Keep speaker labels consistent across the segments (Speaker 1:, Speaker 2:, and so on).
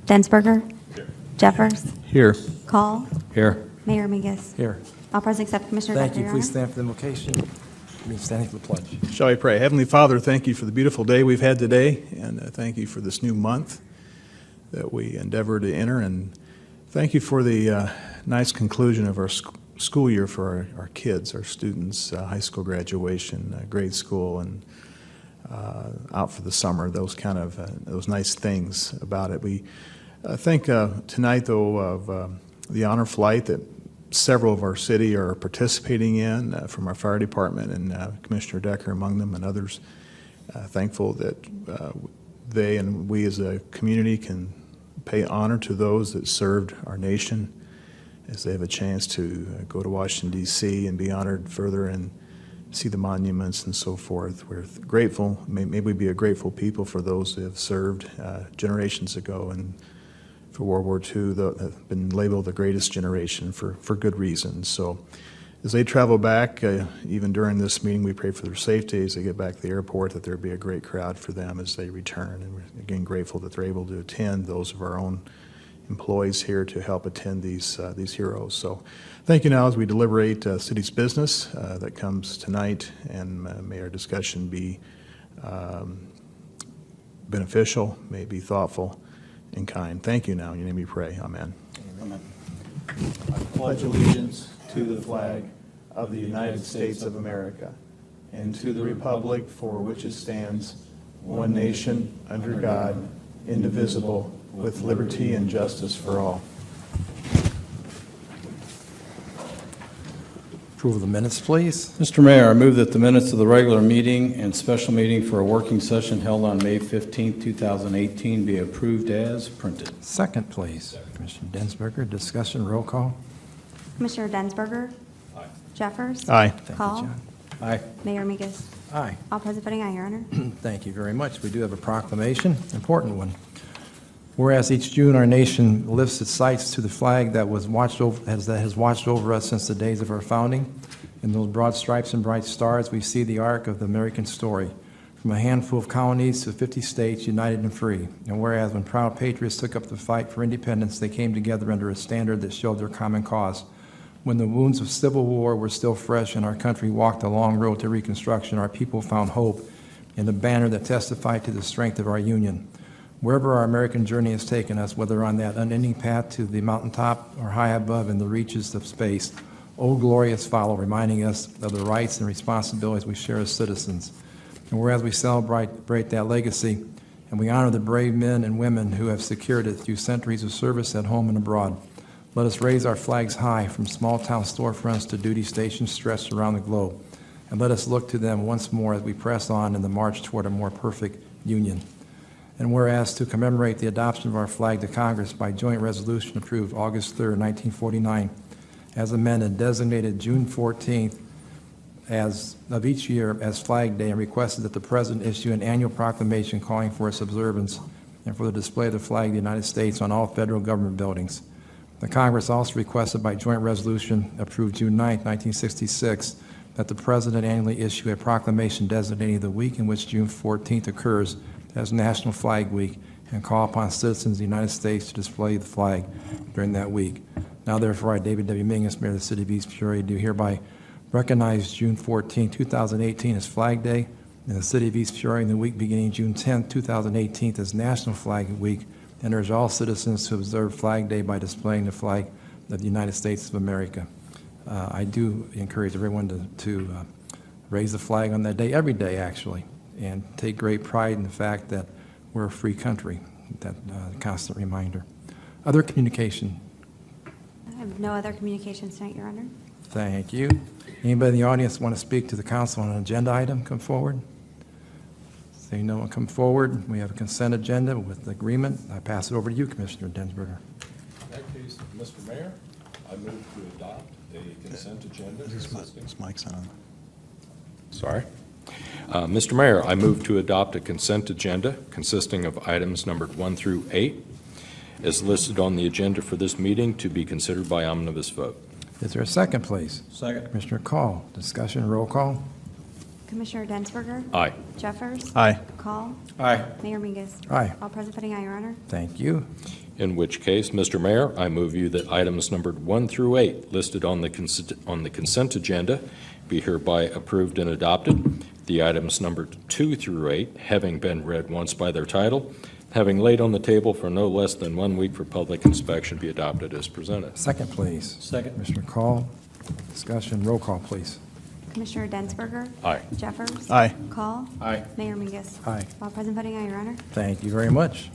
Speaker 1: Densberger. Here. Jeffers.
Speaker 2: Here.
Speaker 1: Call.
Speaker 2: Here.
Speaker 1: Mayor Mingus.
Speaker 2: Here.
Speaker 1: All present except Commissioner
Speaker 2: Thank
Speaker 1: Decker,
Speaker 2: you.
Speaker 1: Your
Speaker 2: Please
Speaker 1: Honor.
Speaker 2: stand for the invocation. Me standing for the pledge.
Speaker 3: Shall we pray? Heavenly Father, thank you for the beautiful day we've had today, and thank you for this new month that we endeavor to enter, and thank you for the nice conclusion of our school year for our kids, our students, high school graduation, grade school, and out for the summer, those kind of those nice things about it. We think tonight, though, of the honor flight that several of our city are participating in from our fire department, and Commissioner Decker among them and others. Thankful that they and we as a community can pay honor to those that served our nation as they have a chance to go to Washington, D.C. and be honored further and see the monuments and so forth. We're grateful. May we be a grateful people for those who have served generations ago, and for World War II, have been labeled the greatest generation for good reasons. So as they travel back, even during this meeting, we pray for their safety as they get back to the airport, that there be a great crowd for them as they return. And we're again grateful that they're able to attend, those of our own employees here to help attend these heroes. So thank you now as we deliberate city's business that comes tonight, and may our discussion be beneficial, may be thoughtful and kind. Thank you now. In your name we pray. Amen.
Speaker 2: Amen.
Speaker 3: I pledge allegiance to the flag of the United States of America and to the republic for which it stands, one nation, under God, indivisible, with liberty and justice for all.
Speaker 2: Approval of the minutes, please.
Speaker 4: Mr. Mayor, I move that the minutes of the regular meeting and special meeting for a working session held on May 15, 2018 be approved as printed.
Speaker 2: Second, please. Commissioner Densberger, discussion, roll call.
Speaker 1: Commissioner Densberger. Aye. Jeffers.
Speaker 3: Aye.
Speaker 2: Thank you,
Speaker 1: Call.
Speaker 2: John.
Speaker 4: Aye.
Speaker 1: Mayor Mingus.
Speaker 2: Aye.
Speaker 1: All present voting aye, Your Honor.
Speaker 2: Thank you very much. We do have a proclamation, important one. Whereas each June our nation lifts its sights to the flag that has watched over us since the days of our founding. In those broad stripes and bright stars, we see the arc of the American story, from a handful of colonies to 50 states united and free. And whereas when proud patriots took up the fight for independence, they came together under a standard that showed their common cause. When the wounds of civil war were still fresh and our country walked a long road to reconstruction, our people found hope in the banner that testified to the strength of our union. Wherever our American journey has taken us, whether on that unending path to the mountaintop or high above in the reaches of space, Old Glorious follow, reminding us of the rights and responsibilities we share as citizens. And whereas we celebrate that legacy and we honor the brave men and women who have secured it through centuries of service at home and abroad, let us raise our flags high from small-town storefronts to duty stations stretched around the globe. And let us look to them once more as we press on in the march toward a more perfect union. And whereas to commemorate the adoption of our flag to Congress by joint resolution approved August 3, 1949, as amended, designated June 14th of each year as Flag Day, and requested that the President issue an annual proclamation calling for its observance and for the display of the flag of the United States on all federal government buildings. The Congress also requested by joint resolution approved June 9, 1966, that the President annually issue a proclamation designating the week in which June 14th occurs as National Flag Week, and call upon citizens of the United States to display the flag during that week. Now, therefore, I, David W. Mingus, Mayor of the City of East Peoria, do hereby recognize June 14, 2018 as Flag Day in the City of East Peoria, in the week beginning June 10, 2018 as National Flag Week, and urge all citizens to observe Flag Day by displaying the flag of the United States of America. I do encourage everyone to raise the flag on that day, every day actually, and take great pride in the fact that we're a free country, that constant reminder. Other communication?
Speaker 1: I have no other communications tonight, Your Honor.
Speaker 2: Thank you. Anybody in the audience want to speak to the council on an agenda item? Come forward. Seeing no one come forward, we have a consent agenda with agreement. I pass it over to you, Commissioner Densberger.
Speaker 5: In that case, Mr. Mayor, I move to adopt a consent agenda.
Speaker 3: This mic's on.
Speaker 5: Sorry. Mr. Mayor, I move to adopt a consent agenda consisting of items numbered 1 through 8 as listed on the agenda for this meeting to be considered by omnibus vote.
Speaker 2: Is there a second, please?
Speaker 4: Second.
Speaker 2: Commissioner Call, discussion, roll call.
Speaker 1: Commissioner Densberger?
Speaker 5: Aye.
Speaker 1: Jeffers?
Speaker 3: Aye.
Speaker 1: Call?
Speaker 4: Aye.
Speaker 1: Mayor Mingus?
Speaker 2: Aye.
Speaker 1: All present voting aye, Your Honor.
Speaker 2: Thank you.
Speaker 5: In which case, Mr. Mayor, I move you that items numbered 1 through 8 listed on the consent agenda be hereby approved and adopted. The items numbered 2 through 8, having been read once by their title, having laid on the table for no less than 1 week for public inspection, be adopted as presented.
Speaker 2: Second, please.
Speaker 4: Second.
Speaker 2: Commissioner Call. Discussion. Roll call, please.
Speaker 1: Commissioner Densberger?
Speaker 5: Aye.
Speaker 1: Jeffers?
Speaker 3: Aye.
Speaker 1: Call?
Speaker 4: Aye.
Speaker 1: Mayor Mingus?
Speaker 2: Aye.
Speaker 1: All present voting aye, Your Honor.
Speaker 2: Thank you very much.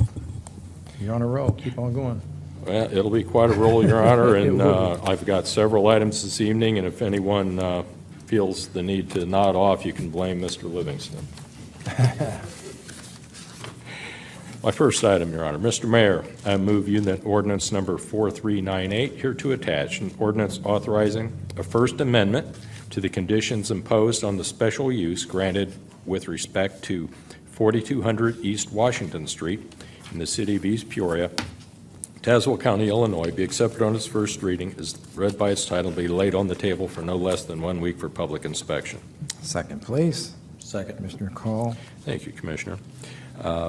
Speaker 2: You're on a roll. Keep on going.
Speaker 5: Well, it'll be quite a roll, Your Honor,
Speaker 2: It
Speaker 5: and
Speaker 2: will be.
Speaker 5: I've got several items this evening, and if anyone feels the need to nod off, you can blame Mr. Livingston. My first item, Your Honor. Mr. Mayor, I move you that ordinance number 4398 here to attach, an ordinance authorizing a First Amendment to the conditions imposed on the special use granted with respect to 4200 East Washington Street in the city of East Peoria, Tazewell County, Illinois, be accepted on its first reading, is read by its title, be laid on the table for no less than 1 week for public inspection.
Speaker 2: Second, please.
Speaker 4: Second.
Speaker 2: Commissioner Call.
Speaker 5: Thank you, Commissioner.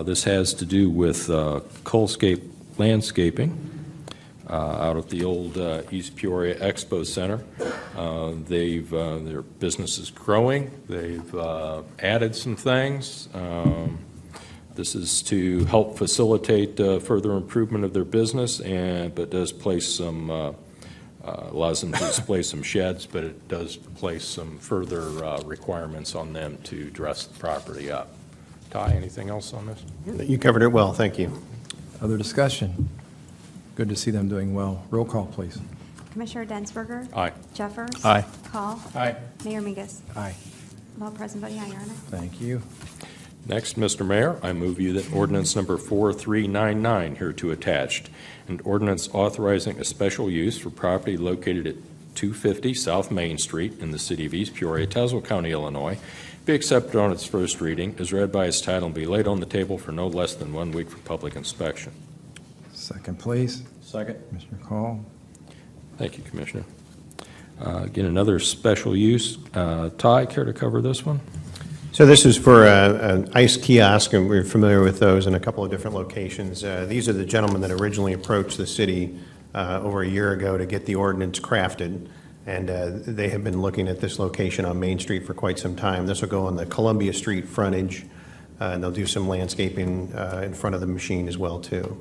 Speaker 5: This has to do with Coalscape Landscaping out at the old East Peoria Expo Center. Their business is growing. They've added some things. This is to help facilitate further improvement of their business, but does place some, allows them to display some sheds, but it does place some further requirements on them to dress the property up. Ty, anything else on this?
Speaker 6: You covered it well, thank you.
Speaker 2: Other discussion? Good to see them doing well. Roll call, please.
Speaker 1: Commissioner Densberger?
Speaker 5: Aye.
Speaker 1: Jeffers?
Speaker 3: Aye.
Speaker 1: Call?
Speaker 4: Aye.
Speaker 1: Mayor Mingus?
Speaker 2: Aye.
Speaker 1: All present voting aye, Your Honor.
Speaker 2: Thank you.
Speaker 5: Next, Mr. Mayor, I move you that ordinance number 4399 here to attached, an ordinance authorizing a special use for property located at 250 South Main Street in the city of East Peoria, Tazewell County, Illinois, be accepted on its first reading, is read by its title, and be laid on the table for no less than 1 week for public inspection.
Speaker 2: Second, please.
Speaker 4: Second.
Speaker 2: Commissioner Call.
Speaker 5: Thank you, Commissioner. Again, another special use. Ty, care to cover this one?
Speaker 6: So this is for an ICE kiosk, and we're familiar with those in a couple of different locations. These are the gentlemen that originally approached the city over a year ago to get the ordinance crafted, and they have been looking at this location on Main Street for quite some time. This will go on the Columbia Street frontage, and they'll do some landscaping in front of the machine as well, too.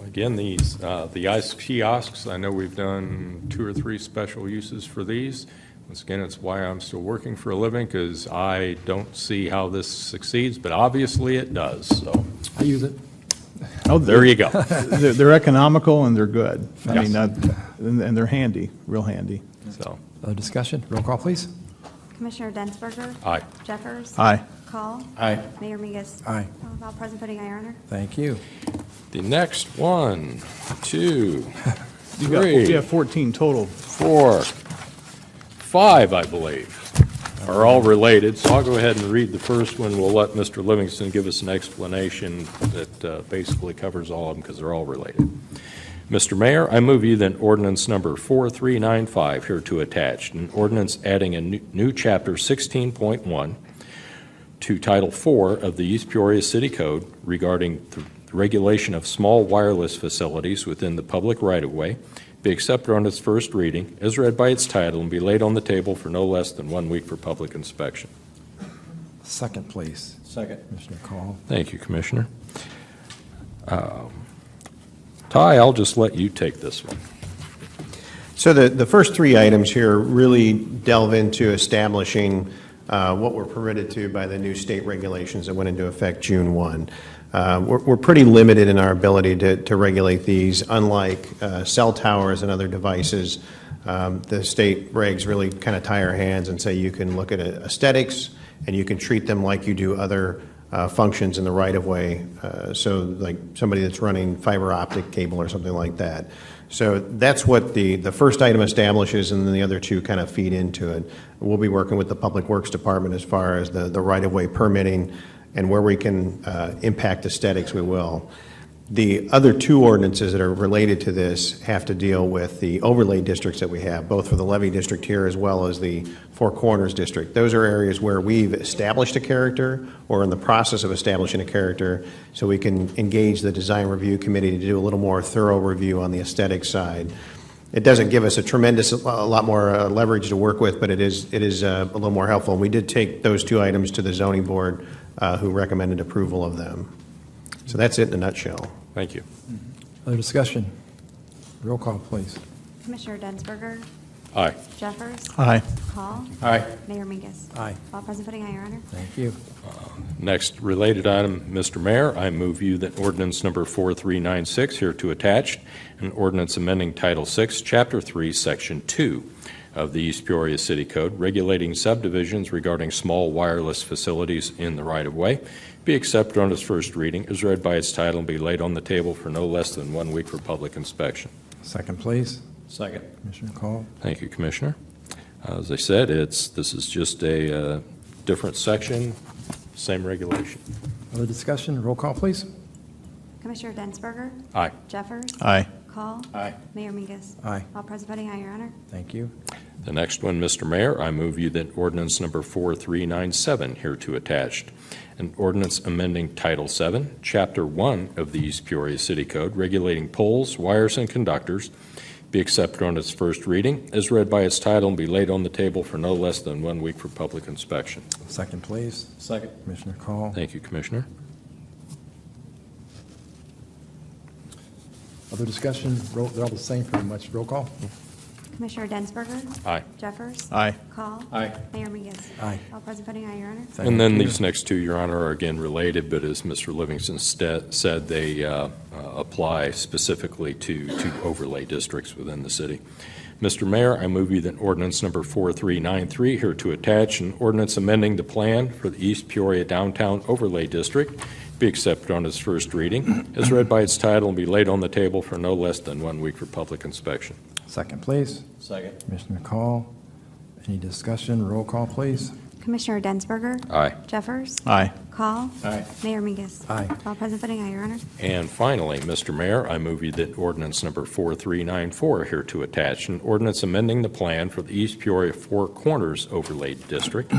Speaker 5: Again, the ICE kiosks, I know we've done 2 or 3 special uses for these. Once again, it's why I'm still working for a living, because I don't see how this succeeds, but obviously it does, so
Speaker 2: I use it.
Speaker 3: Oh,
Speaker 5: there you go.
Speaker 3: They're economical and they're good. I
Speaker 5: Yes.
Speaker 3: mean, and they're handy, real handy.
Speaker 5: So,
Speaker 2: Other discussion? Roll call, please.
Speaker 1: Commissioner Densberger?
Speaker 5: aye.
Speaker 1: Jeffers?
Speaker 3: Aye.
Speaker 1: Call?
Speaker 4: Aye.
Speaker 1: Mayor Mingus?
Speaker 2: Aye.
Speaker 1: All present voting aye, Your Honor.
Speaker 2: Thank you.
Speaker 5: The next 1, 2,
Speaker 3: You got
Speaker 5: 3,
Speaker 3: 14 total.
Speaker 5: 4, 5, I believe, are all related, so I'll go ahead and read the first one. We'll let Mr. Livingston give us an explanation that basically covers all of them, because they're all related. Mr. Mayor, I move you that ordinance number 4395 here to attach, an ordinance adding a new chapter 16.1 to Title 4 of the East Peoria City Code regarding the regulation of small wireless facilities within the public right-of-way, be accepted on its first reading, as read by its title, and be laid on the table for no less than 1 week for public inspection.
Speaker 2: Second, please.
Speaker 4: Second.
Speaker 2: Commissioner Call.
Speaker 5: Thank you, Commissioner. Ty, I'll just let you take this one.
Speaker 6: So the first 3 items here really delve into establishing what we're permitted to by the new state regulations that went into effect June 1. We're pretty limited in our ability to regulate these. Unlike cell towers and other devices, the state regs really kind of tie our hands and say you can look at aesthetics and you can treat them like you do other functions in the right-of-way, so like somebody that's running fiber optic cable or something like that. So that's what the first item establishes, and then the other 2 kind of feed into it. We'll be working with the Public Works Department as far as the right-of-way permitting, and where we can impact aesthetics, we will. The other two ordinances that are related to this have to deal with the overlay districts that we have, both for the levy district here as well as the Four Corners district. Those are areas where we've established a character or in the process of establishing a character, so we can engage the design review committee to do a little more thorough review on the aesthetic side. It doesn't give us a lot more leverage to work with, but it is a little more helpful. And we did take those two items to the zoning board, who recommended approval of them. So that's it in a nutshell.
Speaker 5: Thank you.
Speaker 2: Other discussion? Roll call, please.
Speaker 1: Commissioner Densberger?
Speaker 5: Aye.
Speaker 1: Jeffers?
Speaker 3: Aye.
Speaker 1: Call?
Speaker 4: Aye.
Speaker 1: Mayor Mingus?
Speaker 2: Aye.
Speaker 1: All present voting aye, Your Honor.
Speaker 2: Thank you.
Speaker 5: Next related item, Mr. Mayor, I move you that ordinance number 4396 here to attached, an ordinance amending Title VI, Chapter 3, Section 2 of the East Peoria City Code, regulating subdivisions regarding small wireless facilities in the right-of-way, be accepted on its first reading, is read by its title, and be laid on the table for no less than 1 week for public inspection.
Speaker 2: Second, please.
Speaker 4: Second.
Speaker 2: Commissioner Call.
Speaker 5: Thank you, Commissioner. As I said, this is just a different section, same regulation.
Speaker 2: Other discussion? Roll call, please.
Speaker 1: Commissioner Densberger?
Speaker 5: Aye.
Speaker 1: Jeffers?
Speaker 3: Aye.
Speaker 1: Call?
Speaker 4: Aye.
Speaker 1: Mayor Mingus?
Speaker 2: Aye.
Speaker 1: All present voting aye, Your Honor.
Speaker 2: Thank you.
Speaker 5: The next one, Mr. Mayor, I move you that ordinance number 4397 here to attached, an ordinance amending Title VII, Chapter 1 of the East Peoria City Code, regulating poles, wires, and conductors, be accepted on its first reading, is read by its title, and be laid on the table for no less than 1 week for public inspection.
Speaker 2: Second, please.
Speaker 4: Second.
Speaker 2: Commissioner Call.
Speaker 5: Thank you, Commissioner.
Speaker 2: Other discussion? They're all the same pretty much. Roll call.
Speaker 1: Commissioner Densberger?
Speaker 5: Aye.
Speaker 1: Jeffers?
Speaker 3: Aye.
Speaker 1: Call?
Speaker 4: Aye.
Speaker 1: Mayor Mingus?
Speaker 2: Aye.
Speaker 1: All present voting aye, Your Honor.
Speaker 2: Thank
Speaker 5: And then
Speaker 2: you.
Speaker 5: these next two, Your Honor, are again related, but as Mr. Livingston said, they apply specifically to overlay districts within the city. Mr. Mayor, I move you that ordinance number 4393 here to attach, an ordinance amending the plan for the East Peoria Downtown Overlay District, be accepted on its first reading, is read by its title, and be laid on the table for no less than 1 week for public inspection.
Speaker 2: Second, please.
Speaker 4: Second.
Speaker 2: Commissioner Call. Any discussion? Roll call, please.
Speaker 1: Commissioner Densberger?
Speaker 5: Aye.
Speaker 1: Jeffers?
Speaker 3: Aye.
Speaker 1: Call?
Speaker 4: Aye.
Speaker 1: Mayor Mingus?
Speaker 2: Aye.
Speaker 1: All present voting aye, Your Honor.
Speaker 5: And finally, Mr. Mayor, I move you that ordinance number 4394 here to attach, an ordinance amending the plan for the East Peoria Four Corners Overlay District,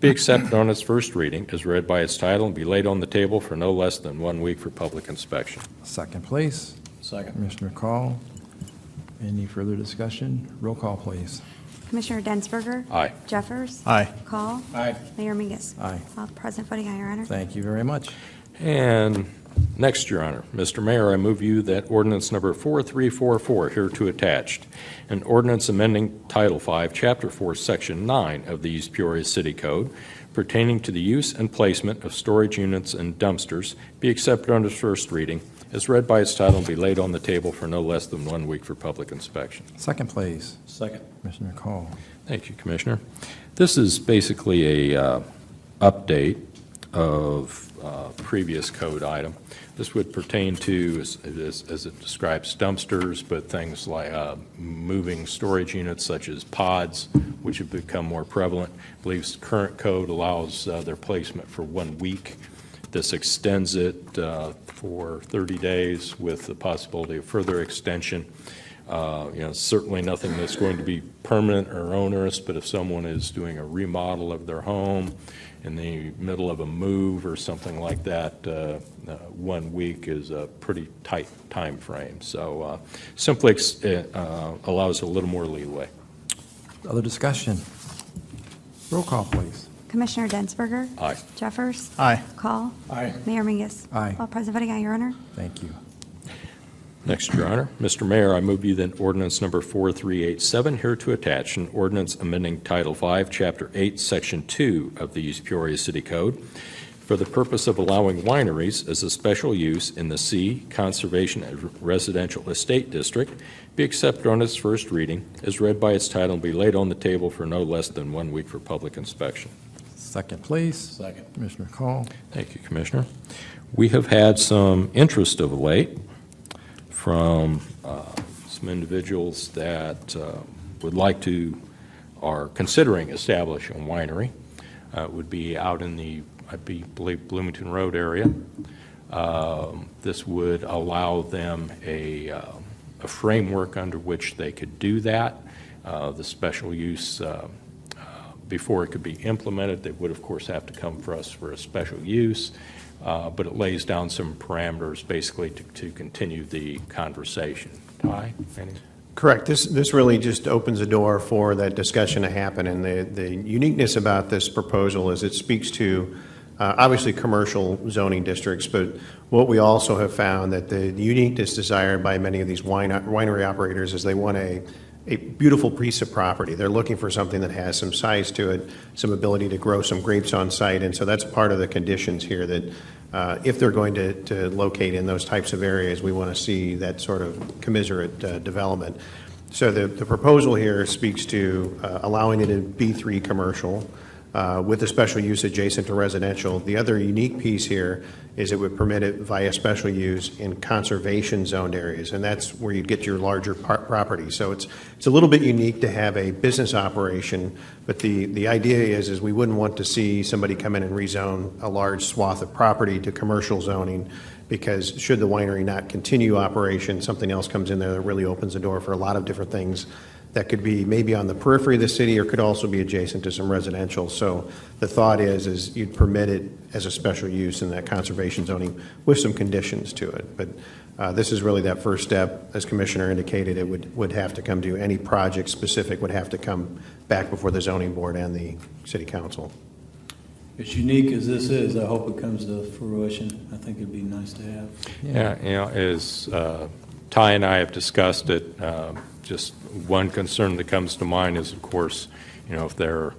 Speaker 5: be accepted on its first reading, is read by its title, and be laid on the table for no less than 1 week for public inspection.
Speaker 2: Second, please.
Speaker 4: Second.
Speaker 2: Commissioner Call. Any further discussion? Roll call, please.
Speaker 1: Commissioner Densberger?
Speaker 5: Aye.
Speaker 1: Jeffers?
Speaker 3: Aye.
Speaker 1: Call?
Speaker 4: Aye.
Speaker 1: Mayor Mingus?
Speaker 2: Aye.
Speaker 1: All present voting aye, Your Honor.
Speaker 2: Thank you very much.
Speaker 5: And next, Your Honor, Mr. Mayor, I move you that ordinance number 4344 here to attached, an ordinance amending Title V, Chapter 4, Section 9 of the East Peoria City Code pertaining to the use and placement of storage units and dumpsters, be accepted on its first reading, is read by its title, and be laid on the table for no less than 1 week for public inspection.
Speaker 2: Second, please.
Speaker 4: Second.
Speaker 2: Commissioner Call.
Speaker 5: Thank you, Commissioner. This is basically a update of previous code item. This would pertain to, as it describes, dumpsters, but things like moving storage units such as pods, which have become more prevalent. I believe current code allows their placement for 1 week. This extends it for 30 days with the possibility of further extension. Certainly nothing that's going to be permanent or onerous, but if someone is doing a remodel of their home in the middle of a move or something like that, 1 week is a pretty tight time frame. So simply allows a little more leeway.
Speaker 2: Other discussion? Roll call, please.
Speaker 1: Commissioner Densberger?
Speaker 5: Aye.
Speaker 1: Jeffers?
Speaker 3: Aye.
Speaker 1: Call?
Speaker 4: Aye.
Speaker 1: Mayor Mingus?
Speaker 2: Aye.
Speaker 1: All present voting aye, Your Honor.
Speaker 2: Thank you.
Speaker 5: Next, Your Honor. Mr. Mayor, I move you that ordinance number 4387 here to attach, an ordinance amending Title V, Chapter 8, Section 2 of the East Peoria City Code for the purpose of allowing wineries as a special use in the C Conservation and Residential Estate District, be accepted on its first reading, is read by its title, and be laid on the table for no less than 1 week for public inspection.
Speaker 2: Second, please.
Speaker 4: Second.
Speaker 2: Commissioner Call.
Speaker 5: Thank you, Commissioner. We have had some interest of late from some individuals that would like to, are considering establishing a winery. It would be out in the, I believe, Bloomington Road area. This would allow them a framework under which they could do that. The special use, before it could be implemented, they would, of course, have to come for us for a special use, but it lays down some parameters basically to continue the conversation. Ty, any?
Speaker 6: Correct. This really just opens the door for that discussion to happen, and the uniqueness about this proposal is it speaks to obviously commercial zoning districts, but what we also have found that the uniqueness desired by many of these winery operators is they want a beautiful piece of property. They're looking for something that has some size to it, some ability to grow some grapes on site, and so that's part of the conditions here that if they're going to locate in those types of areas, we want to see that sort of commiserate development. So the proposal here speaks to allowing it in B3 commercial with a special use adjacent to residential. The other unique piece here is it would permit it via special use in conservation zoned areas, and that's where you get your larger property. So it's a little bit unique to have a business operation, but the idea is we wouldn't want to see somebody come in and rezone a large swath of property to commercial zoning, because should the winery not continue operation, something else comes in there that really opens the door for a lot of different things that could be maybe on the periphery of the city or could also be adjacent to some residential. So the thought is you'd permit it as a special use in that conservation zoning with some conditions to it. But this is really that first step. As Commissioner indicated, it would have to come to any project specific would have to come back before the zoning board and the city council.
Speaker 4: As unique as this is, I hope it comes to fruition. I think it'd be nice to have.
Speaker 5: Yeah, as Ty and I have discussed it, just one concern that comes to mind is, of course, if they're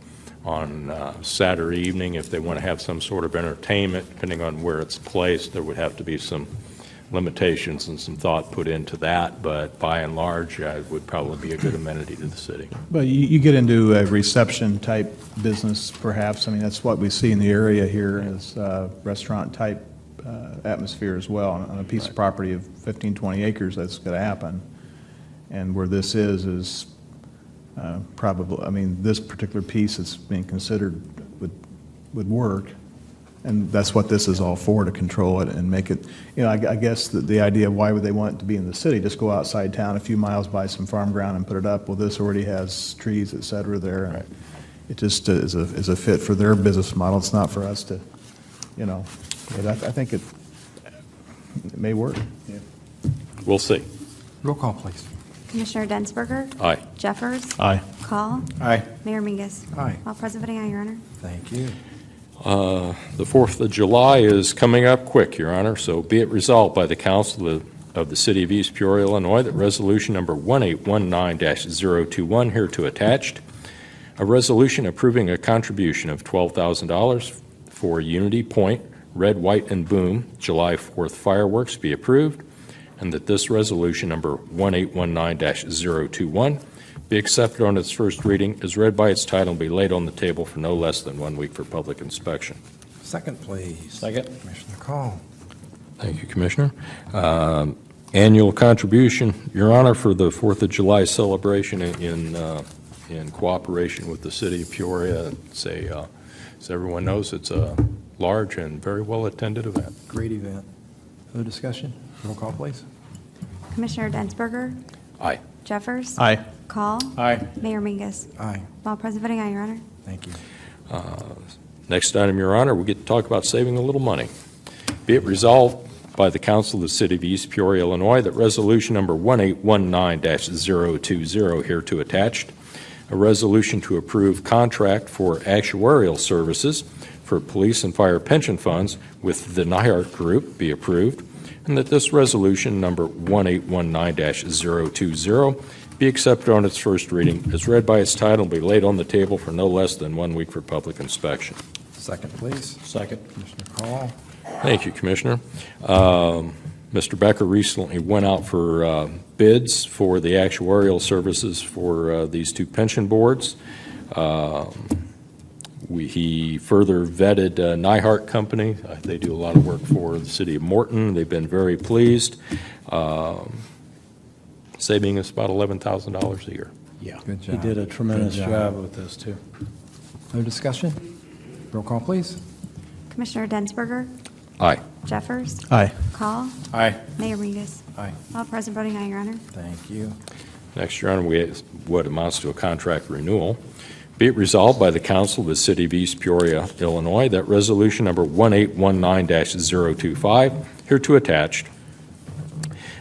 Speaker 5: on Saturday evening, if they want to have some sort of entertainment, depending on where it's placed, there would have to be some limitations and some thought put into that. But by and large, it would probably be a good amenity to the city.
Speaker 3: But you get into a reception-type business, perhaps. I mean, that's what we see in the area here is restaurant-type atmosphere as well. On a piece of property of 15, 20 acres, that's going to happen. And where this is probably, I mean, this particular piece that's being considered would work. And that's what this is all for, to control it and make it, I guess the idea of why would they want it to be in the city, just go outside town a few miles, buy some farm ground and put it up. Well, this already has trees, et cetera, there.
Speaker 5: Right.
Speaker 3: It just is a fit for their business model. It's not for us to, but I think it may work. Yeah.
Speaker 5: We'll see.
Speaker 2: Roll call, please.
Speaker 1: Commissioner Densberger?
Speaker 5: Aye.
Speaker 1: Jeffers?
Speaker 3: Aye.
Speaker 1: Call?
Speaker 6: Aye.
Speaker 1: Mayor Mingus?
Speaker 2: Aye.
Speaker 1: All present voting aye, Your Honor.
Speaker 2: Thank you.
Speaker 5: The 4th of July is coming up quick, Your Honor, so be it resolved by the Council of the City of East Peoria, Illinois, that resolution number 1819-021 hereto attached, a resolution approving a contribution of $12,000 for Unity Point Red, White, and Boom July 4th fireworks be approved, and that this resolution number 1819-021 be accepted on its first reading, is read by its title, and be laid on the table for no less than 1 week for public inspection.
Speaker 2: Second, please.
Speaker 4: Second.
Speaker 2: Commissioner Call.
Speaker 5: Thank you, Commissioner. Annual contribution, Your Honor, for the 4th of July celebration in cooperation with the City of Peoria. As everyone knows, it's a large and very well-attended event.
Speaker 2: Great event. Other discussion? Roll call, please.
Speaker 1: Commissioner Densberger?
Speaker 5: Aye.
Speaker 1: Jeffers?
Speaker 3: Aye.
Speaker 1: Call?
Speaker 4: Aye.
Speaker 1: Mayor Mingus?
Speaker 2: Aye.
Speaker 1: All present voting aye, Your Honor.
Speaker 2: Thank you.
Speaker 5: Next item, Your Honor, we get to talk about saving a little money. Be it resolved by the Council of the City of East Peoria, Illinois, that resolution number 1819-020 hereto attached, a resolution to approve contract for actuarial services for police and fire pension funds with the Nyhart Group be approved, and that this resolution number 1819-020 be accepted on its first reading, as read by its title, and be laid on the table for no less than 1 week for public inspection.
Speaker 2: Second, please.
Speaker 4: Second.
Speaker 2: Commissioner Call.
Speaker 5: Thank you, Commissioner. Mr. Becker recently went out for bids for the actuarial services for these two pension boards. He further vetted Nyhart Company. They do a lot of work for the city of Morton. They've been very pleased, saving us about $11,000 a year.
Speaker 4: Yeah.
Speaker 2: Good
Speaker 4: He
Speaker 2: job.
Speaker 4: did a tremendous
Speaker 2: Good
Speaker 4: job with this, too.
Speaker 2: Other discussion? Roll call, please.
Speaker 1: Commissioner Densberger?
Speaker 5: Aye.
Speaker 1: Jeffers.
Speaker 3: Aye.
Speaker 1: Call.
Speaker 4: Aye.
Speaker 1: Mayor Mingus.
Speaker 2: Aye.
Speaker 1: All present voting aye, Your Honor.
Speaker 2: Thank you.
Speaker 5: Next, Your Honor, we have what amounts to a contract renewal. Be it resolved by the Council of the City of East Peoria, Illinois, that Resolution Number 1819-025, hereto attached,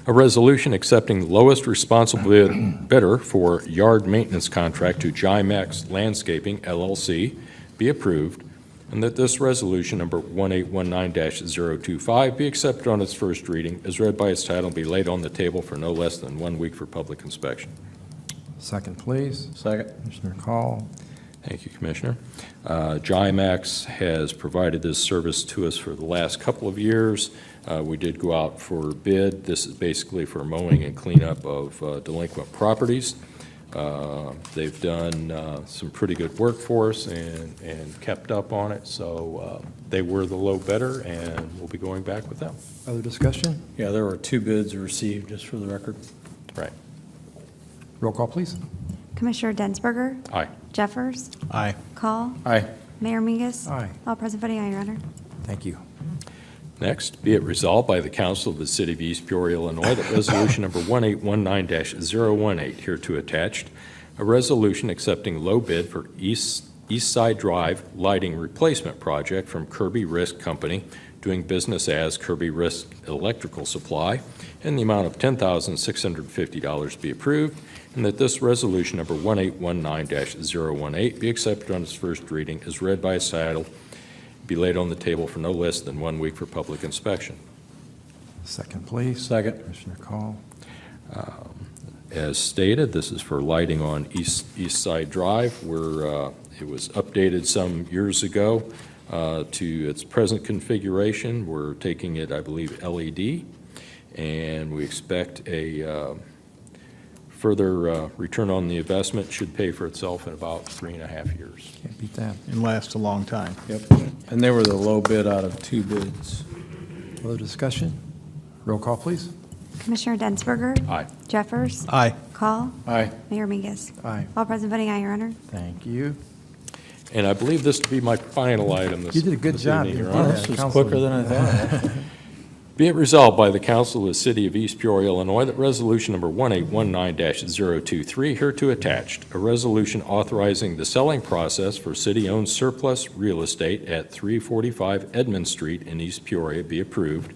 Speaker 5: a resolution accepting the lowest responsible bidder for yard maintenance contract to Jimex Landscaping, LLC, be approved, and that this resolution number 1819-025 be accepted on its first reading, as read by its title, and be laid on the table for no less than 1 week for public inspection.
Speaker 2: Second, please.
Speaker 4: Second.
Speaker 2: Commissioner Call.
Speaker 5: Thank you, Commissioner. Jimex has provided this service to us for the last couple of years. We did go out for bid. This is basically for mowing and cleanup of delinquent properties. They've done some pretty good work for us and kept up on it, so they were the low bidder, and we'll be going back with them.
Speaker 2: Other discussion?
Speaker 4: Yeah, there were 2 bids received, just for the record.
Speaker 5: Right.
Speaker 2: Roll call, please.
Speaker 1: Commissioner Densberger.
Speaker 5: Aye.
Speaker 1: Jeffers.
Speaker 3: Aye.
Speaker 1: Call.
Speaker 4: Aye.
Speaker 1: Mayor Mingus.
Speaker 2: Aye.
Speaker 1: All present voting aye, Your Honor.
Speaker 2: Thank you.
Speaker 5: Next, be it resolved by the Council of the City of East Peoria, Illinois, that Resolution Number 1819-018, hereto attached, a resolution accepting low bid for East Side Drive lighting replacement project from Kirby Risk Company, doing business as Kirby Risk Electrical Supply, in the amount of $10,650 be approved, and that this resolution number 1819-018 be accepted on its first reading, as read by its title, be laid on the table for no less than 1 week for public inspection.
Speaker 2: Second, please.
Speaker 4: Second.
Speaker 2: Commissioner Call.
Speaker 5: As stated, this is for lighting on East Side Drive, where it was updated some years ago to its present configuration. We're taking it, I believe, LED, and we expect a further return on the investment. Should pay for itself in about 3.5 years.
Speaker 2: Can't beat that.
Speaker 3: And last a long time.
Speaker 4: Yep. And they were the low bid out of 2 bids.
Speaker 2: Other discussion? Roll call, please.
Speaker 1: Commissioner Densberger.
Speaker 5: Aye.
Speaker 1: Jeffers.
Speaker 3: Aye.
Speaker 1: Call.
Speaker 4: Aye.
Speaker 1: Mayor Mingus.
Speaker 2: Aye.
Speaker 1: All present voting aye, Your Honor.
Speaker 2: Thank you.
Speaker 5: And I believe this to be my final item this
Speaker 2: You did a good
Speaker 5: this
Speaker 2: job.
Speaker 5: evening, Your
Speaker 2: You
Speaker 5: Honor.
Speaker 2: did.
Speaker 4: This was
Speaker 2: Council.
Speaker 4: quicker than I thought.
Speaker 5: Be it resolved by the Council of the City of East Peoria, Illinois, that Resolution Number 1819-023, hereto attached, a resolution authorizing the selling process for city-owned surplus real estate at 345 Edmond Street in East Peoria be approved,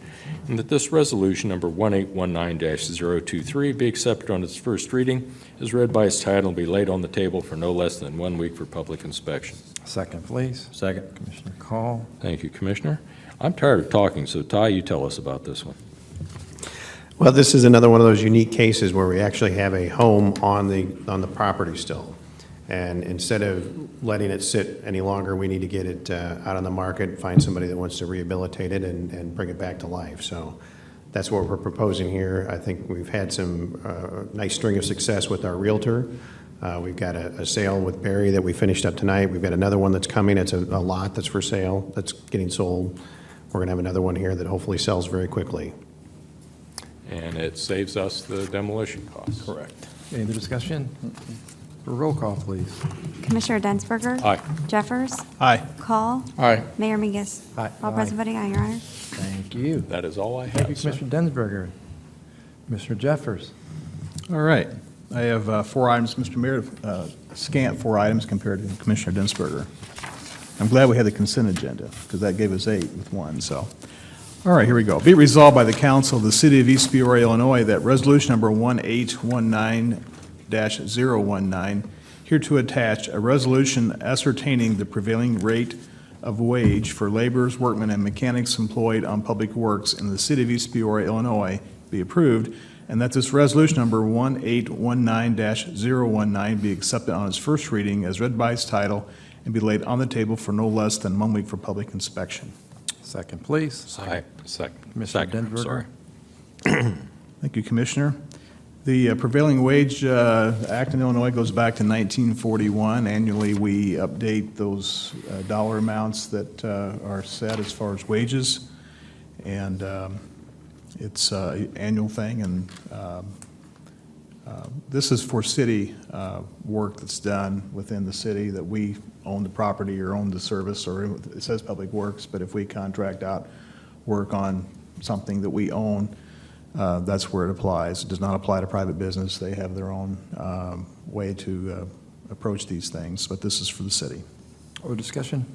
Speaker 5: and that this resolution number 1819-023 be accepted on its first reading, as read by its title, and be laid on the table for no less than 1 week for public inspection.
Speaker 2: Second, please.
Speaker 4: Second.
Speaker 2: Commissioner Call.
Speaker 5: Thank you, Commissioner. I'm tired of talking, so Ty, you tell us about this one.
Speaker 6: Well, this is another one of those unique cases where we actually have a home on the property still. And instead of letting it sit any longer, we need to get it out on the market, find somebody that wants to rehabilitate it and bring it back to life. So that's what we're proposing here. I think we've had some nice string of success with our Realtor. We've got a sale with Peoria that we finished up tonight. We've got another one that's coming. It's a lot that's for sale, that's getting sold. We're going to have another one here that hopefully sells very quickly.
Speaker 5: And it saves us the demolition costs.
Speaker 4: Correct.
Speaker 2: Any other discussion? Roll call, please.
Speaker 1: Commissioner Densberger.
Speaker 5: Aye.
Speaker 1: Jeffers.
Speaker 3: Aye.
Speaker 1: Call.
Speaker 4: Aye.
Speaker 1: Mayor Mingus.
Speaker 2: Aye.
Speaker 1: All present voting aye, Your Honor.
Speaker 2: Thank you.
Speaker 5: That is all I
Speaker 2: Thank you,
Speaker 5: have, sir.
Speaker 2: Commissioner Densberger. Commissioner Jeffers.
Speaker 3: All right. I have 4 items, Mr. Mayor, scant 4 items compared to Commissioner Densberger. I'm glad we had the consent agenda, because that gave us 8 with 1, so. All right, here we go. Be it resolved by the Council of the City of East Peoria, Illinois, that resolution number 1819-019, hereto attach a resolution ascertaining the prevailing rate of wage for laborers, workmen, and mechanics employed on public works in the City of East Peoria, Illinois, be approved, and that this resolution number 1819-019 be accepted on its first reading as read by its title and be laid on the table for no less than 1 week for public inspection.
Speaker 2: Second, please.
Speaker 5: Aye. Second.
Speaker 2: Commissioner
Speaker 5: Second, I'm
Speaker 2: Densberger.
Speaker 5: sorry.
Speaker 3: Thank you, Commissioner. The Prevailing Wage Act in Illinois goes back to 1941. Annually, we update those dollar amounts that are set as far as wages, and it's an annual thing, and this is for city work that's done within the city, that we own the property or own the service, or it says Public Works, but if we contract out work on something that we own, that's where it applies. It does not apply to private business. They have their own way to approach these things, but this is for the city.
Speaker 2: Other discussion?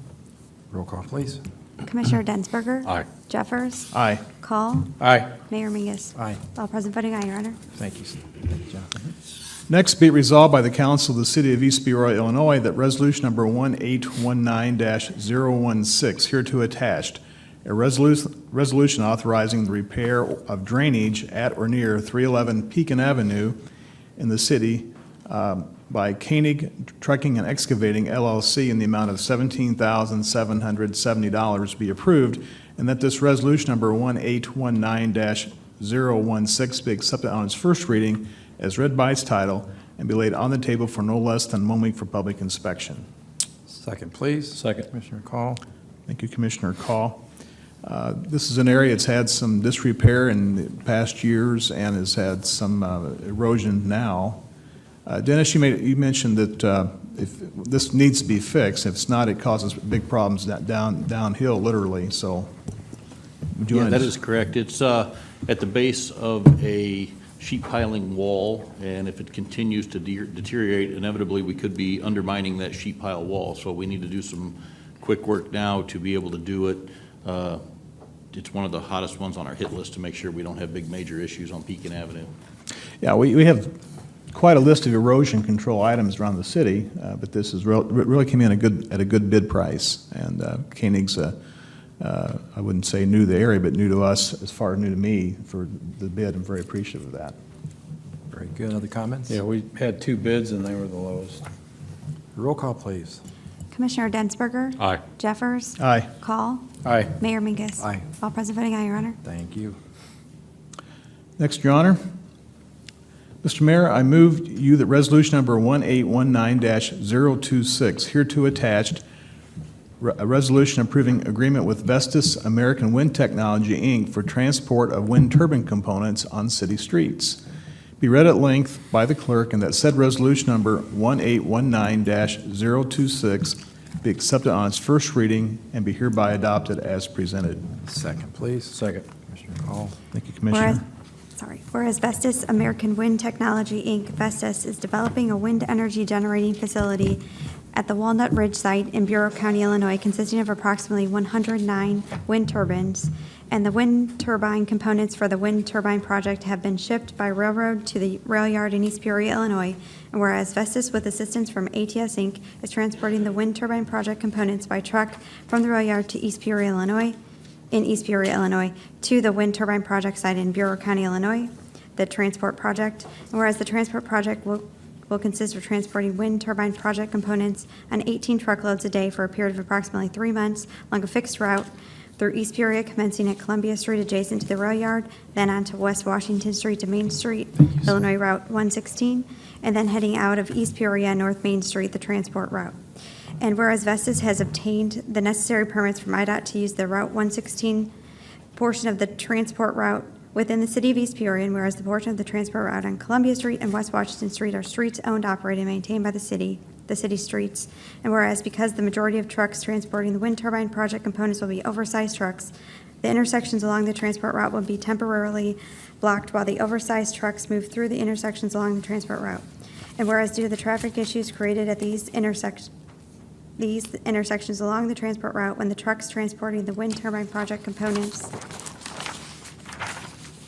Speaker 2: Roll call, please.
Speaker 1: Commissioner Densberger?
Speaker 5: Aye.
Speaker 1: Jeffers?
Speaker 3: Aye.
Speaker 1: Call?
Speaker 4: Aye.
Speaker 1: Mayor Mingus?
Speaker 2: Aye.
Speaker 1: All present voting aye, Your Honor.
Speaker 2: Thank you. Thank you, Jonathan.
Speaker 3: Next, be it resolved by the Council of the City of East Peoria, Illinois, that Resolution Number 1819-016, hereto attached, a resolution authorizing the repair of drainage at or near 311 Pekin Avenue in the city by Koenig Trucking and Excavating LLC in the amount of $17,770 be approved, and that this resolution number 1819-016 be accepted on its first reading as read by its title and be laid on the table for no less than 1 week for public inspection.
Speaker 2: Second, please.
Speaker 4: Second.
Speaker 2: Commissioner Call.
Speaker 3: Thank you, Commissioner Call. This is an area that's had some disrepair in the past years and has had some erosion now. Dennis, you mentioned that if this needs to be fixed, if it's not, it causes big problems downhill, literally, so. Would you
Speaker 7: Yeah,
Speaker 3: want
Speaker 7: that
Speaker 3: to-
Speaker 7: is correct. It's at the base of a sheet piling wall, and if it continues to deteriorate, inevitably, we could be undermining that sheet pile wall. So we need to do some quick work now to be able to do it. It's one of the hottest ones on our hit list to make sure we don't have big major issues on Pekin Avenue.
Speaker 3: Yeah, we have quite a list of erosion control items around the city, but this is really came in at a good bid price. And Koenig's, I wouldn't say new to the area, but new to us, as far as new to me, for the bid. I'm very appreciative of that.
Speaker 2: Very good. Other comments?
Speaker 4: Yeah, we had 2 bids and they were the lowest.
Speaker 2: Roll call, please.
Speaker 1: Commissioner Densberger?
Speaker 5: Aye.
Speaker 1: Jeffers?
Speaker 3: Aye.
Speaker 1: Call?
Speaker 4: Aye.
Speaker 1: Mayor Mingus?
Speaker 2: Aye.
Speaker 1: All present voting aye, Your Honor.
Speaker 2: Thank you.
Speaker 3: Next, Your Honor. Mr. Mayor, I move you that resolution number 1819-026, hereto attached, a resolution approving agreement with Vestas American Wind Technology, Inc. for transport of wind turbine components on city streets. Be read at length by the clerk, and that said resolution number 1819-026 be accepted on its first reading and be hereby adopted as presented.
Speaker 2: Second, please.
Speaker 4: Second.
Speaker 2: Commissioner Call.
Speaker 3: Thank you, Commissioner.
Speaker 1: Whereas Vestas American Wind Technology, Inc., Vestas, is developing a wind energy generating facility at the Walnut Ridge site in Bureau County, Illinois, consisting of approximately 109 wind turbines, and the wind turbine components for the wind turbine project have been shipped by railroad to the rail yard in East Peoria, Illinois. And whereas Vestas, with assistance from ATS, Inc., is transporting the wind turbine project components by truck from the rail yard to East Peoria, Illinois, to the wind turbine project site in Bureau County, Illinois, the transport project. And whereas the transport project will consist of transporting wind turbine project components on 18 truckloads a day for a period of approximately 3 months along a fixed route through East Peoria, commencing at Columbia Street adjacent to the rail yard, then onto West Washington Street to Main Street, Illinois Route 116, and then heading out of East Peoria, North Main Street, the transport route. And whereas Vestas has obtained the necessary permits from IDOT to use the Route 116 portion of the transport route within the city of East Peoria, and whereas the portion of the transport route on Columbia Street and West Washington Street are streets owned, operated, and maintained by the city streets, and whereas because the majority of trucks transporting the wind turbine project components will be oversized trucks, the intersections along the transport route will be temporarily blocked while the oversized trucks move through the intersections along the transport route. And whereas due to the traffic issues created at these intersections along the transport route when the trucks transporting the wind turbine project components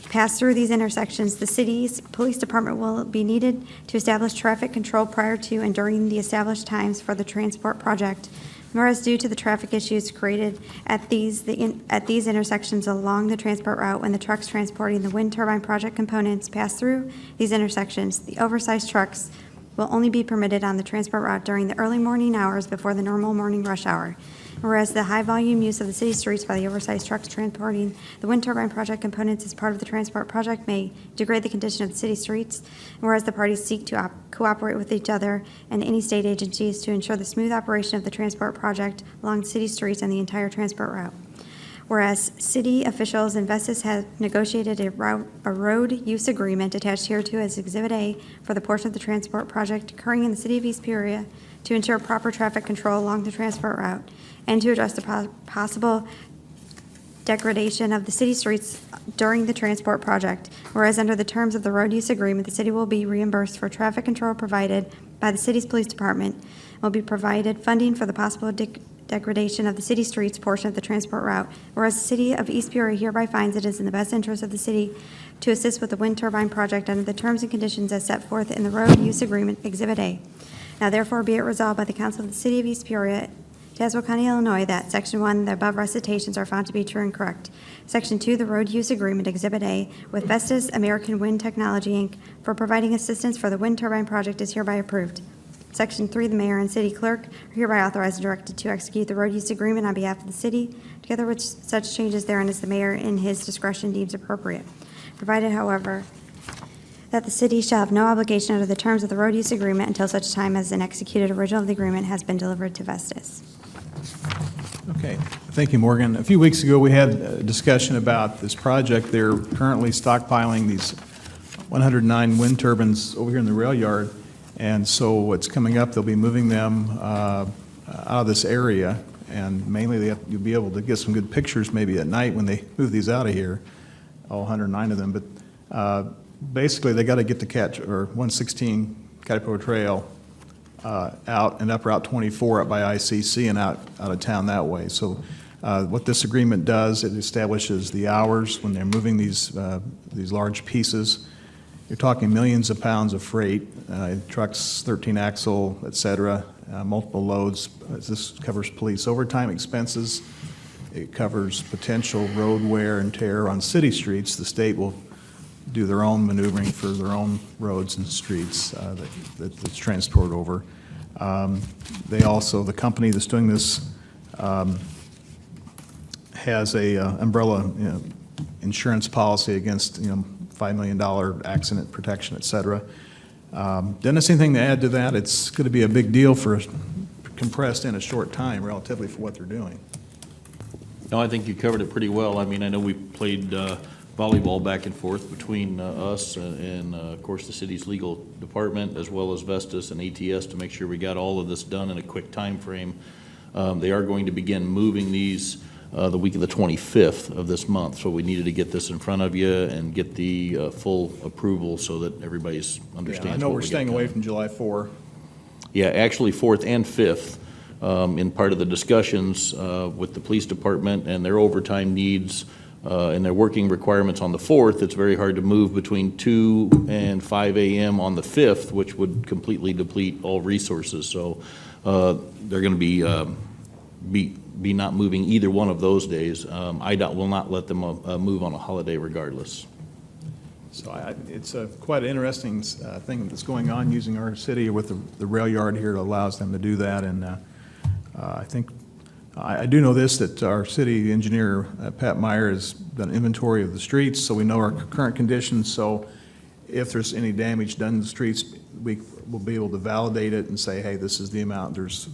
Speaker 1: pass through these intersections, the city's police department will be needed to establish traffic control prior to and during the established times for the transport project. Whereas due to the traffic issues created at these intersections along the transport route when the trucks transporting the wind turbine project components pass through these intersections, the oversized trucks will only be permitted on the transport route during the early morning hours before the normal morning rush hour. Whereas the high-volume use of the city streets by the oversized trucks transporting the wind turbine project components as part of the transport project may degrade the condition of the city streets, and whereas the parties seek to cooperate with each other and any state agencies to ensure the smooth operation of the transport project along city streets and the entire transport route. Whereas city officials and Vestas have negotiated a road use agreement attached hereto as Exhibit A for the portion of the transport project occurring in the city of East Peoria to ensure proper traffic control along the transport route and to address the possible degradation of the city streets during the transport project. Whereas under the terms of the road use agreement, the city will be reimbursed for traffic control provided by the city's police department, will be provided funding for the possible degradation of the city streets portion of the transport route. Whereas the city of East Peoria hereby finds it is in the best interest of the city to assist with the wind turbine project under the terms and conditions as set forth in the road use agreement, Exhibit A. Now therefore be it resolved by the Council of the City of East Peoria, Tazewell County, Illinois, that Section 1, the above recitations are found to be true and correct. Section 2, the road use agreement, Exhibit A, with Vestas American Wind Technology, Inc., for providing assistance for the wind turbine project is hereby approved. Section 3, the mayor and city clerk are hereby authorized and directed to execute the road use agreement on behalf of the city, together with such changes therein as the mayor in his discretion deems appropriate. Provided, however, that the city shall have no obligation under the terms of the road use agreement until such time as an executed original of the agreement has been delivered to Vestas.
Speaker 3: Okay, thank you, Morgan. A few weeks ago, we had a discussion about this project. They're currently stockpiling these 109 wind turbines over here in the rail yard, and so what's coming up, they'll be moving them out of this area, and mainly you'll be able to get some good pictures maybe at night when they move these out of here, all 109 of them, but basically, they got to get the 116 Caterpillar Trail out and up Route 24 up by ICC and out of town that way. So what this agreement does, it establishes the hours when they're moving these large pieces. You're talking millions of pounds of freight, trucks, 13 axle, et cetera, multiple loads. This covers police overtime expenses. It covers potential road wear and tear on city streets. The state will do their own maneuvering for their own roads and streets that's transported over. They also, the company that's doing this has a umbrella insurance policy against $5 million accident protection, et cetera. Dennis, anything to add to that? It's going to be a big deal for compressed in a short time relatively for what they're doing.
Speaker 7: No, I think you covered it pretty well. I mean, I know we played volleyball back and forth between us and of course, the city's legal department, as well as Vestas and ATS to make sure we got all of this done in a quick time frame. They are going to begin moving these the week of the 25th of this month, so we needed to get this in front of you and get the full approval so that everybody's understands.
Speaker 3: Yeah, I know
Speaker 7: what
Speaker 3: we're
Speaker 7: we
Speaker 3: staying
Speaker 7: got
Speaker 3: away
Speaker 7: done.
Speaker 3: from July 4.
Speaker 7: Yeah, actually 4th and 5th. In part of the discussions with the police department and their overtime needs and their working requirements on the 4th, it's very hard to move between 2 and 5 a.m. on the 5th, which would completely deplete all resources. So they're going to be not moving either one of those days. IDOT will not let them move on a holiday regardless.
Speaker 3: So it's quite an interesting thing that's going on using our city with the rail yard here that allows them to do that. And I think I do know this, that our city engineer, Pat Meyer, has done inventory of the streets, so we know our current conditions. So if there's any damage done to the streets, we will be able to validate it and say, hey, this is the amount. There's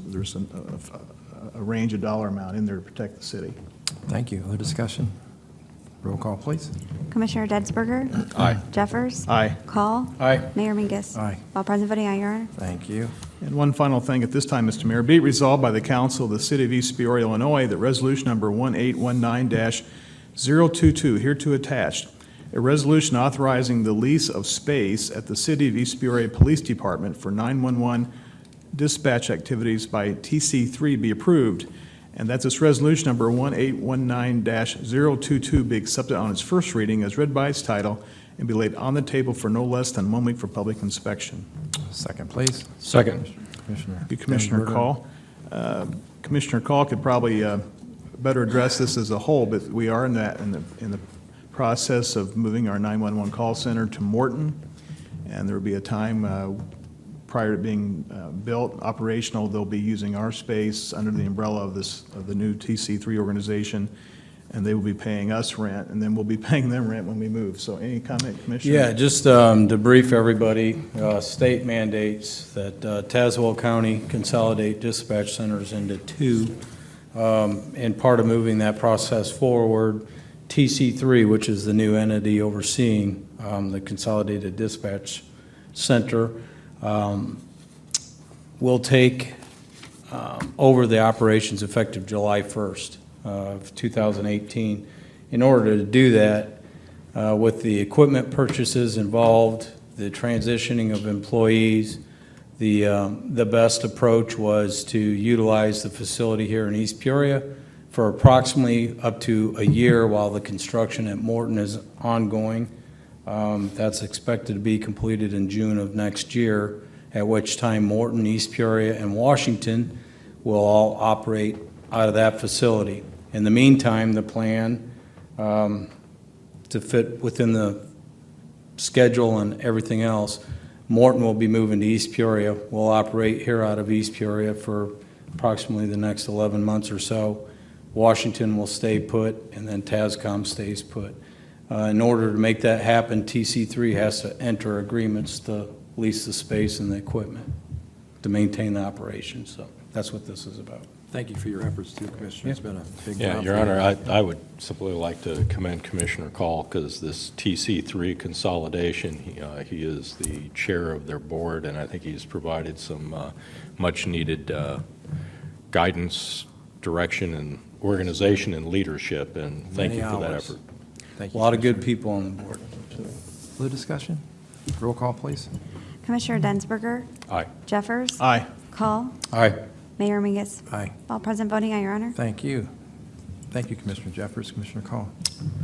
Speaker 3: a range of dollar amount in there to protect the city.
Speaker 2: Thank you. Other discussion? Roll call, please.
Speaker 1: Commissioner Dedsberger?
Speaker 5: Aye.
Speaker 1: Jeffers?
Speaker 3: Aye.
Speaker 1: Call?
Speaker 4: Aye.
Speaker 1: Mayor Mingus?
Speaker 2: Aye.
Speaker 1: All present voting aye, Your Honor.
Speaker 2: Thank you.
Speaker 3: And one final thing at this time, Mr. Mayor, be it resolved by the Council of the City of East Peoria, Illinois, that resolution number 1819-022, hereto attached, a resolution authorizing the lease of space at the City of East Peoria Police Department for 911 dispatch activities by TC3 be approved, and that this resolution number 1819-022 be accepted on its first reading as read by its title and be laid on the table for no less than 1 week for public inspection.
Speaker 2: Second, please.
Speaker 4: Second.
Speaker 2: Commissioner.
Speaker 3: Commissioner
Speaker 2: Dedsberger.
Speaker 3: Call. Commissioner Call could probably better address this as a whole, but we are in the process of moving our 911 call center to Morton, and there will be a time prior to being built, operational, they'll be using our space under the umbrella of the new TC3 organization, and they will be paying us rent, and then we'll be paying them rent when we move. So any comment, Commissioner?
Speaker 4: Yeah, just to brief everybody, state mandates that Tazewell County consolidate dispatch centers into 2. And part of moving that process forward, TC3, which is the new entity overseeing the consolidated dispatch center, will take over the operations effective July 1st of 2018. in order to do that, with the equipment purchases involved, the transitioning of employees, the best approach was to utilize the facility here in East Peoria for approximately up to a year while the construction at Morton is ongoing. That's expected to be completed in June of next year, at which time Morton, East Peoria, and Washington will all operate out of that facility. In the meantime, the plan to fit within the schedule and everything else, Morton will be moving to East Peoria. We'll operate here out of East Peoria for approximately the next 11 months or so. Washington will stay put, and then TASCOM stays put. In order to make that happen, TC3 has to enter agreements to lease the space and the equipment to maintain the operation. So that's what this is about.
Speaker 2: Thank you for your efforts too, Commissioner. It's been a big job.
Speaker 5: Yeah, Your Honor, I would simply like to commend Commissioner Call because this TC3 consolidation, he is the chair of their board, and I think he's provided some much-needed guidance, direction, and organization and leadership, and thank you for that
Speaker 2: hours.
Speaker 5: effort.
Speaker 2: Thank
Speaker 4: A
Speaker 2: you.
Speaker 4: lot of good people on the board.
Speaker 2: Further discussion? Roll call, please.
Speaker 1: Commissioner Densberger?
Speaker 5: Aye.
Speaker 1: Jeffers?
Speaker 3: Aye.
Speaker 1: Call?
Speaker 4: All right.
Speaker 1: Mayor Mingus?
Speaker 2: Aye.
Speaker 1: All present voting, aye, Your Honor.
Speaker 2: Thank you. Thank you, Commissioner Jeffers. Commissioner Call.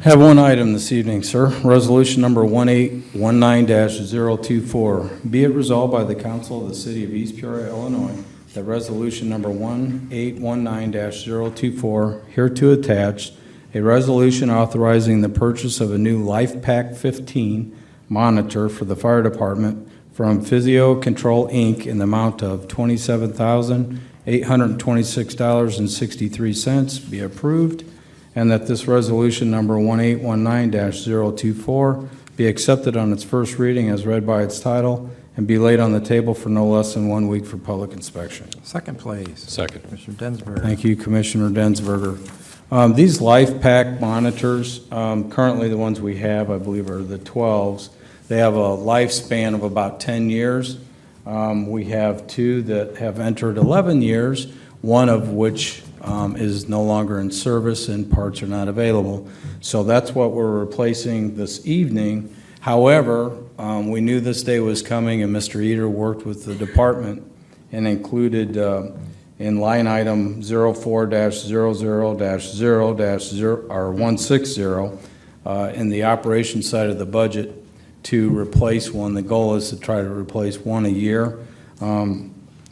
Speaker 4: Have one item this evening, sir. Resolution number 1819-024. Be it resolved by the Council of the City of East Peoria, Illinois, that resolution number 1819-024, hereto attached, a resolution authorizing the purchase of a new LifePak 15 monitor for the fire department from Physio Control, Inc. in the amount of $27,826.63 be approved, and that this resolution number 1819-024 be accepted on its first reading as read by its title and be laid on the table for no less than 1 week for public inspection.
Speaker 2: Second, please.
Speaker 5: Second.
Speaker 2: Commissioner Densberger.
Speaker 4: Thank you, Commissioner Densberger. These LifePak monitors, currently the ones we have, I believe, are the 12s. They have a lifespan of about 10 years. We have two that have entered 11 years, one of which is no longer in service and parts are not available. So that's what we're replacing this evening. However, we knew this day was coming, and Mr. Eater worked with the department and included in line item 04-00-0-160 in the operations side of the budget to replace one. The goal is to try to replace one a year.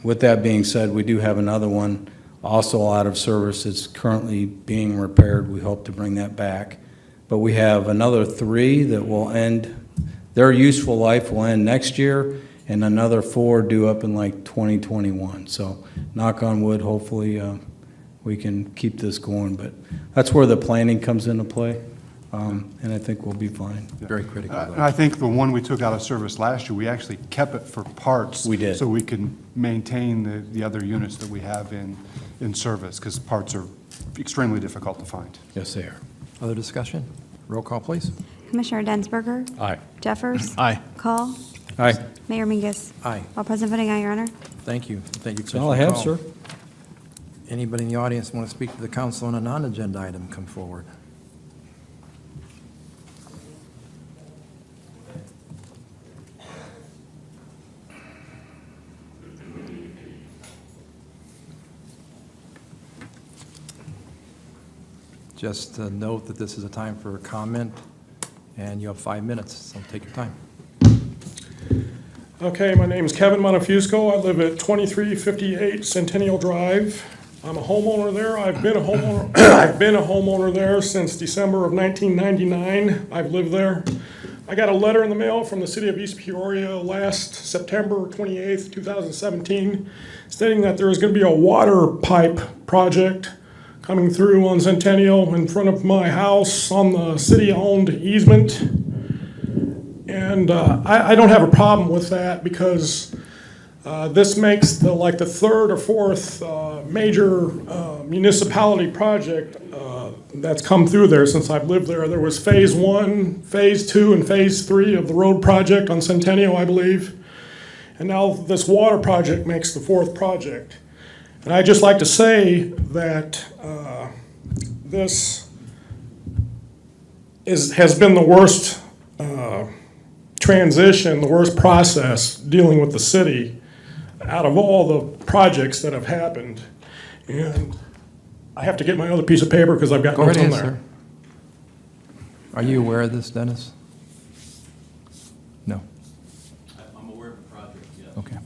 Speaker 4: With that being said, we do have another one also out of service. It's currently being repaired. We hope to bring that back. But we have another 3 that will end, their useful life will end next year, and another 4 due up in like 2021. So knock on wood, hopefully we can keep this going. But that's where the planning comes into play, and I think we'll be fine.
Speaker 2: Very critical.
Speaker 8: And I think the one we took out of service last year, we actually kept it for parts.
Speaker 4: We did.
Speaker 8: So we can maintain the other units that we have in service, because parts are extremely difficult to find.
Speaker 4: Yes, they are.
Speaker 2: Other discussion? Roll call, please.
Speaker 1: Commissioner Densberger?
Speaker 5: Aye.
Speaker 1: Jeffers?
Speaker 3: Aye.
Speaker 1: Call?
Speaker 4: Aye.
Speaker 1: Mayor Mingus?
Speaker 2: Aye.
Speaker 1: All present voting, aye, Your Honor.
Speaker 2: Thank you. Thank you,
Speaker 4: That's
Speaker 2: Commissioner
Speaker 4: all I have,
Speaker 2: Call.
Speaker 4: sir.
Speaker 2: Anybody in the audience want to speak to the council on a non-agenda item, come forward. Just note that this is a time for comment, and you have 5 minutes, so take your time.
Speaker 9: Okay, my name is Kevin Monefusco. I live at 2358 Centennial Drive. I'm a homeowner there. I've been a homeowner, I've been a homeowner there since December of 1999. I've lived there. I got a letter in the mail from the city of East Peoria last September 28th, 2017, stating that there is going to be a water pipe project coming through on Centennial in front of my house on the city-owned easement. And I don't have a problem with that because this makes the third or fourth major municipality project that's come through there since I've lived there. There was phase 1, phase 2, and phase 3 of the road project on Centennial, I believe. And now this water project makes the 4th project. And I'd just like to say that this has been the worst transition, the worst process dealing with the city out of all the projects that have happened. And I have to get my other piece of paper because I've got
Speaker 2: Go right
Speaker 9: notes on
Speaker 2: ahead,
Speaker 9: there.
Speaker 2: sir. Are you aware of this, Dennis? No.
Speaker 7: I'm aware of the project, yes.
Speaker 2: Okay.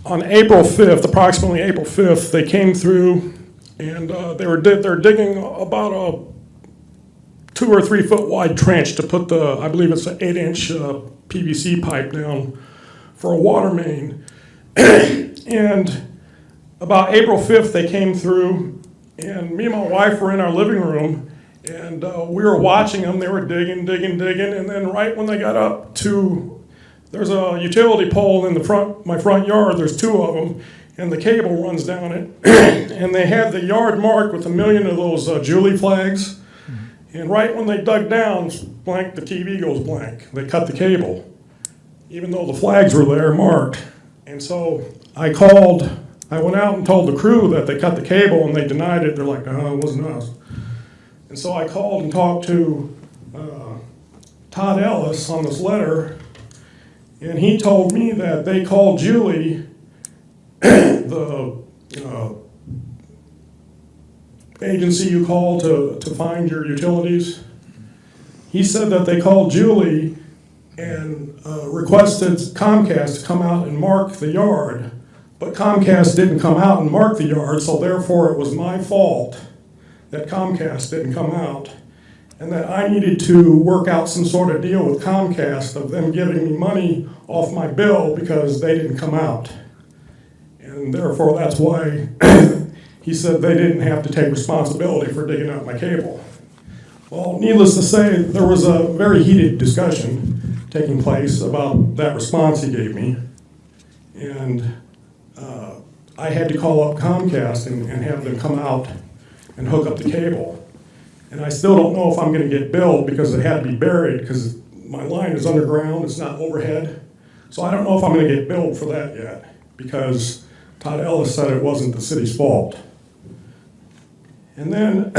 Speaker 9: On April 5th, approximately April 5th, they came through and they're digging about a 2 or 3 foot wide trench to put the, I believe it's an 8-inch PVC pipe down for a water main. And about April 5th, they came through and me and my wife were in our living room and we were watching them. They were digging. And then right when they got up to, there's a utility pole in my front yard, there's 2 of them, and the cable runs down it. And they had the yard marked with 1 million of those Julie flags. And right when they dug down, blank, the TV goes blank. They cut the cable, even though the flags were there marked. And so I went out and told the crew that they cut the cable, and they denied it. They're like, no, it wasn't us. And so I called and talked to Todd Ellis on this letter, and he told me that they called Julie, the agency you call to find your utilities. He said that they called Julie and requested Comcast to come out and mark the yard, but Comcast didn't come out and mark the yard, so therefore it was my fault that Comcast didn't come out, and that I needed to work out some sort of deal with Comcast of them giving me money off my bill because they didn't come out. And therefore, that's why he said they didn't have to take responsibility for digging out my cable. Well, needless to say, there was a very heated discussion taking place about that response he gave me. And I had to call up Comcast and have them come out and hook up the cable. And I still don't know if I'm gonna get billed because it had to be buried because my line is underground, it's not overhead. So I don't know if I'm gonna get billed for that yet because Todd Ellis said it wasn't the city's fault. And then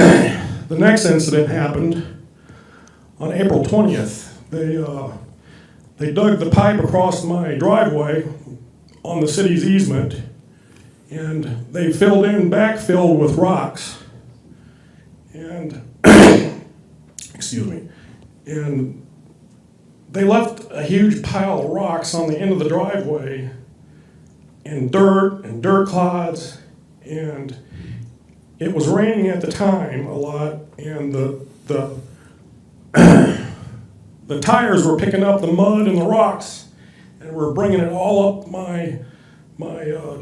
Speaker 9: the next incident happened on April 20th. They dug the pipe across my driveway on the city's easement, and they backfilled with rocks. And, excuse me, and they left a huge pile of rocks on the end of the driveway and dirt clods, and it was raining at the time a lot, and the tires were picking up the mud and the rocks and were bringing it all up my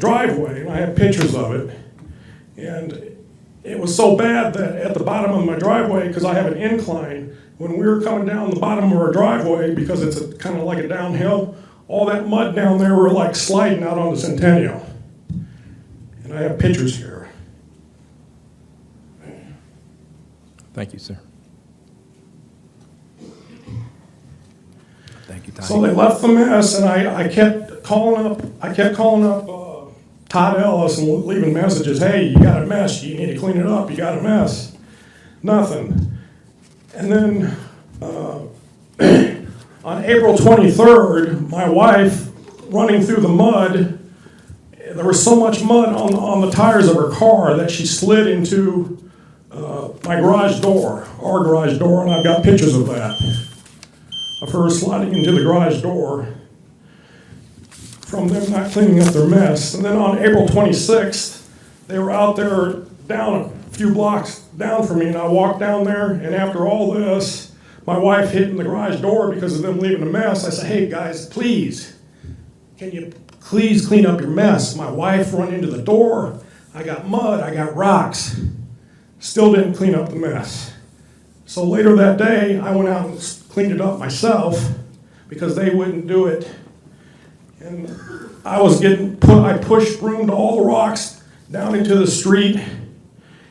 Speaker 9: driveway, and I have pictures of it. And it was so bad that at the bottom of my driveway, because I have an incline, when we were coming down the bottom of our driveway, because it's kind of like a downhill, all that mud down there were like sliding out on the Centennial. And I have pictures here.
Speaker 2: Thank you, sir. Thank you, Todd.
Speaker 9: So they left the mess, and I kept calling up Todd Ellis and leaving messages. Hey, you got a mess. You need to clean it up. You got a mess. Nothing. And then on April 23rd, my wife running through the mud. There was so much mud on the tires of her car that she slid into my garage door, our garage door, and I've got pictures of that. Of her sliding into the garage door from them not cleaning up their mess. And then on April 26th, they were out there down a few blocks down from me, and I walked down there, and after all this, my wife hitting the garage door because of them leaving a mess. I said, hey guys, please, can you please clean up your mess? My wife run into the door, I got mud, I got rocks, still didn't clean up the mess. So later that day, I went out and cleaned it up myself because they wouldn't do it. And I pushed broomed all the rocks down into the street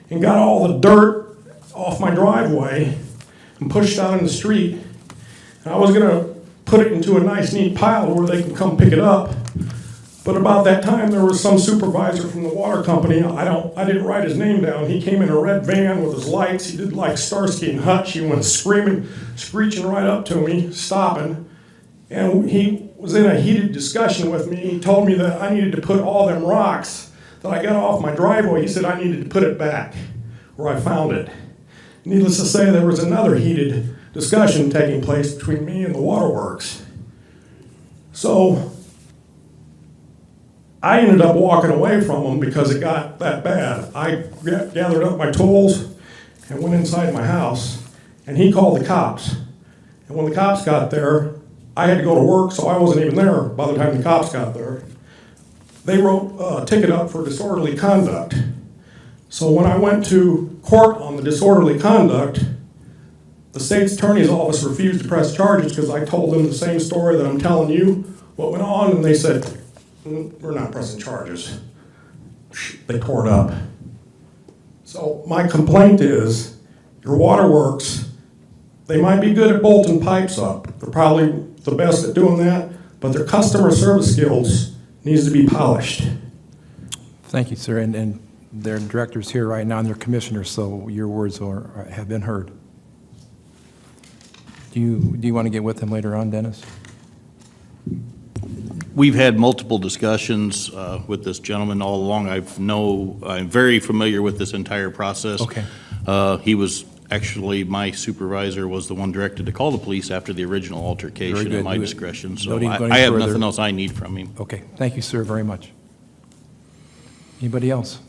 Speaker 9: and got all the dirt off my driveway and pushed out in the street. And I was gonna put it into a nice neat pile where they can come pick it up. But about that time, there was some supervisor from the water company, I didn't write his name down, he came in a red van with his lights, he did like Starsky and Hutch, he went screeching right up to me, stopping, and he was in a heated discussion with me. He told me that I needed to put all them rocks that I got off my driveway, he said I needed to put it back where I found it. Needless to say, there was another heated discussion taking place between me and the waterworks. So I ended up walking away from him because it got that bad. I gathered up my tools and went inside my house, and he called the cops. And when the cops got there, I had to go to work, so I wasn't even there by the time the cops got there. They wrote a ticket up for disorderly conduct. So when I went to court on the disorderly conduct, the state's attorney's office refused to press charges because I told them the same story that I'm telling you, what went on, and they said, we're not pressing charges. They tore it up. So my complaint is, your waterworks, they might be good at bolting pipes up. They're probably the best at doing that, but their customer service skills needs to be polished.
Speaker 2: Thank you, sir, and their director's here right now, and their commissioners, so your words have been heard. Do you want to get with them later on, Dennis?
Speaker 7: We've had multiple discussions with this gentleman all along. I'm very familiar with this entire process.
Speaker 2: Okay.
Speaker 7: He was actually, my supervisor was the one directed to call the police after the original altercation
Speaker 2: good.
Speaker 7: at my discretion. So
Speaker 2: No need to go any
Speaker 7: I have
Speaker 2: further.
Speaker 7: nothing else I need from him.
Speaker 2: Okay, thank you, sir, very much. Anybody else?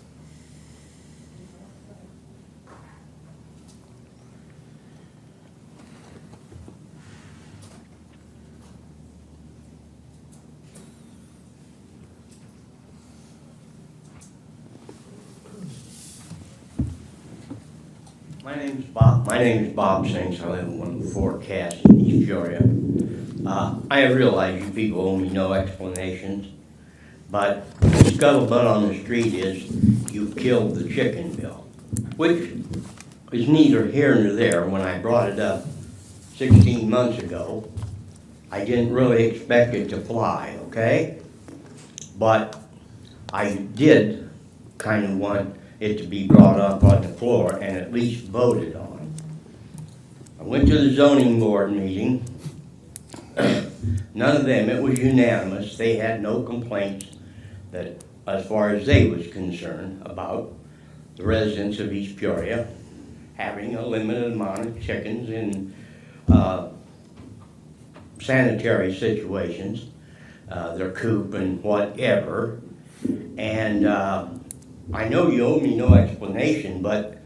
Speaker 10: My name is Bob Sinks. I live in 104 Cass in East Peoria. I realize you people owe me no explanations, but the scuttlebutt on the street is you killed the chicken bill, which is neither here nor there. When I brought it up 16 months ago, I didn't really expect it to fly, okay? But I did kind of want it to be brought up on the floor and at least voted on. I went to the zoning board meeting. None of them, it was unanimous. They had no complaints that, as far as they was concerned, about the residents of East Peoria having a limited amount of chickens in sanitary situations, their coop and whatever. And I know you owe me no explanation, but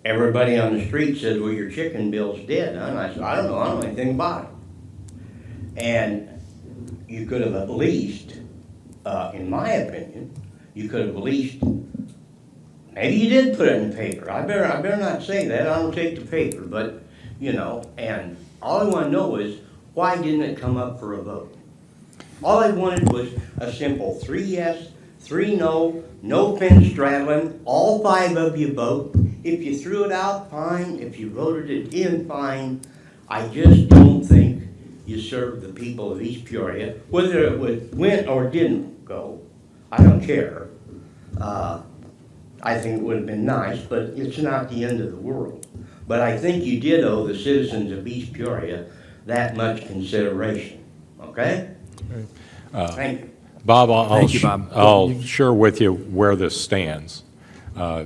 Speaker 10: everybody on the street says, well, your chicken bill's dead, huh? And I said, I don't know anything about it. And you could have at least, in my opinion, you could have at least, maybe you did put it in the paper. I better not say that. I don't take the paper, but, you know, and all I want to know is, why didn't it come up for a vote? All I wanted was a simple 3 yes, 3 no, no pin straddling, all 5 of you vote. If you threw it out, fine. If you voted it in, fine. I just don't think you served the people of East Peoria, whether it went or didn't go. I don't care. I think it would have been nice, but it's not the end of the world. But I think you did owe the citizens of East Peoria that much consideration, okay? Thank you.
Speaker 5: Bob,
Speaker 2: Thank you, Bob.
Speaker 5: I'll share with you where this stands.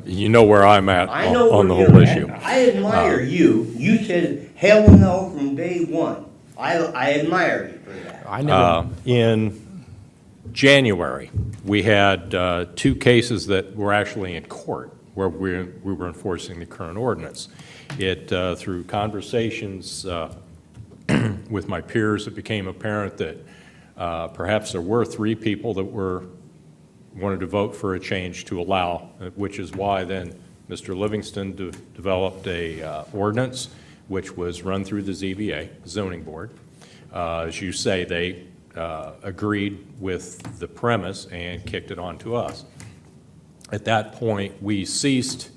Speaker 5: You know where I'm at
Speaker 10: I know
Speaker 5: on the
Speaker 10: where
Speaker 5: whole
Speaker 10: you're at.
Speaker 5: issue.
Speaker 10: I admire you. You said hell no from day one. I admire you for that.
Speaker 2: I never,
Speaker 5: In January, we had 2 cases that were actually in court where we were enforcing the current ordinance. Through conversations with my peers, it became apparent that perhaps there were 3 people that wanted to vote for a change to allow, which is why then Mr. Livingston developed a ordinance which was run through the ZBA, zoning board. As you say, they agreed with the premise and kicked it on to us. At that point, we ceased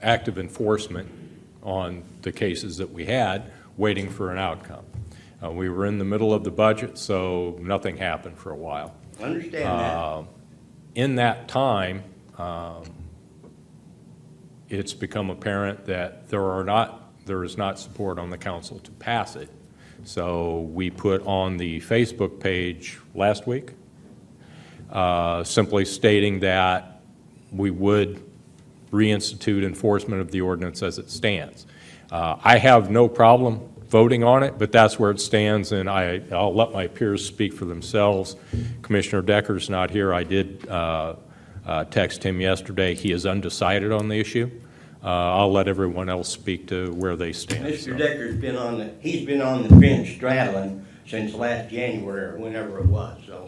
Speaker 5: active enforcement on the cases that we had, waiting for an outcome. We were in the middle of the budget, so nothing happened for a while.
Speaker 10: Understand that.
Speaker 5: In that time, it's become apparent that there is not support on the council to pass it. So we put on the Facebook page last week, simply stating that we would reinstitute enforcement of the ordinance as it stands. I have no problem voting on it, but that's where it stands, and I'll let my peers speak for themselves. Commissioner Decker's not here. I did text him yesterday. He is undecided on the issue. I'll let everyone else speak to where they stand.
Speaker 10: Mr. Decker's been he's been on the fence straddling since last January, or whenever it was, so,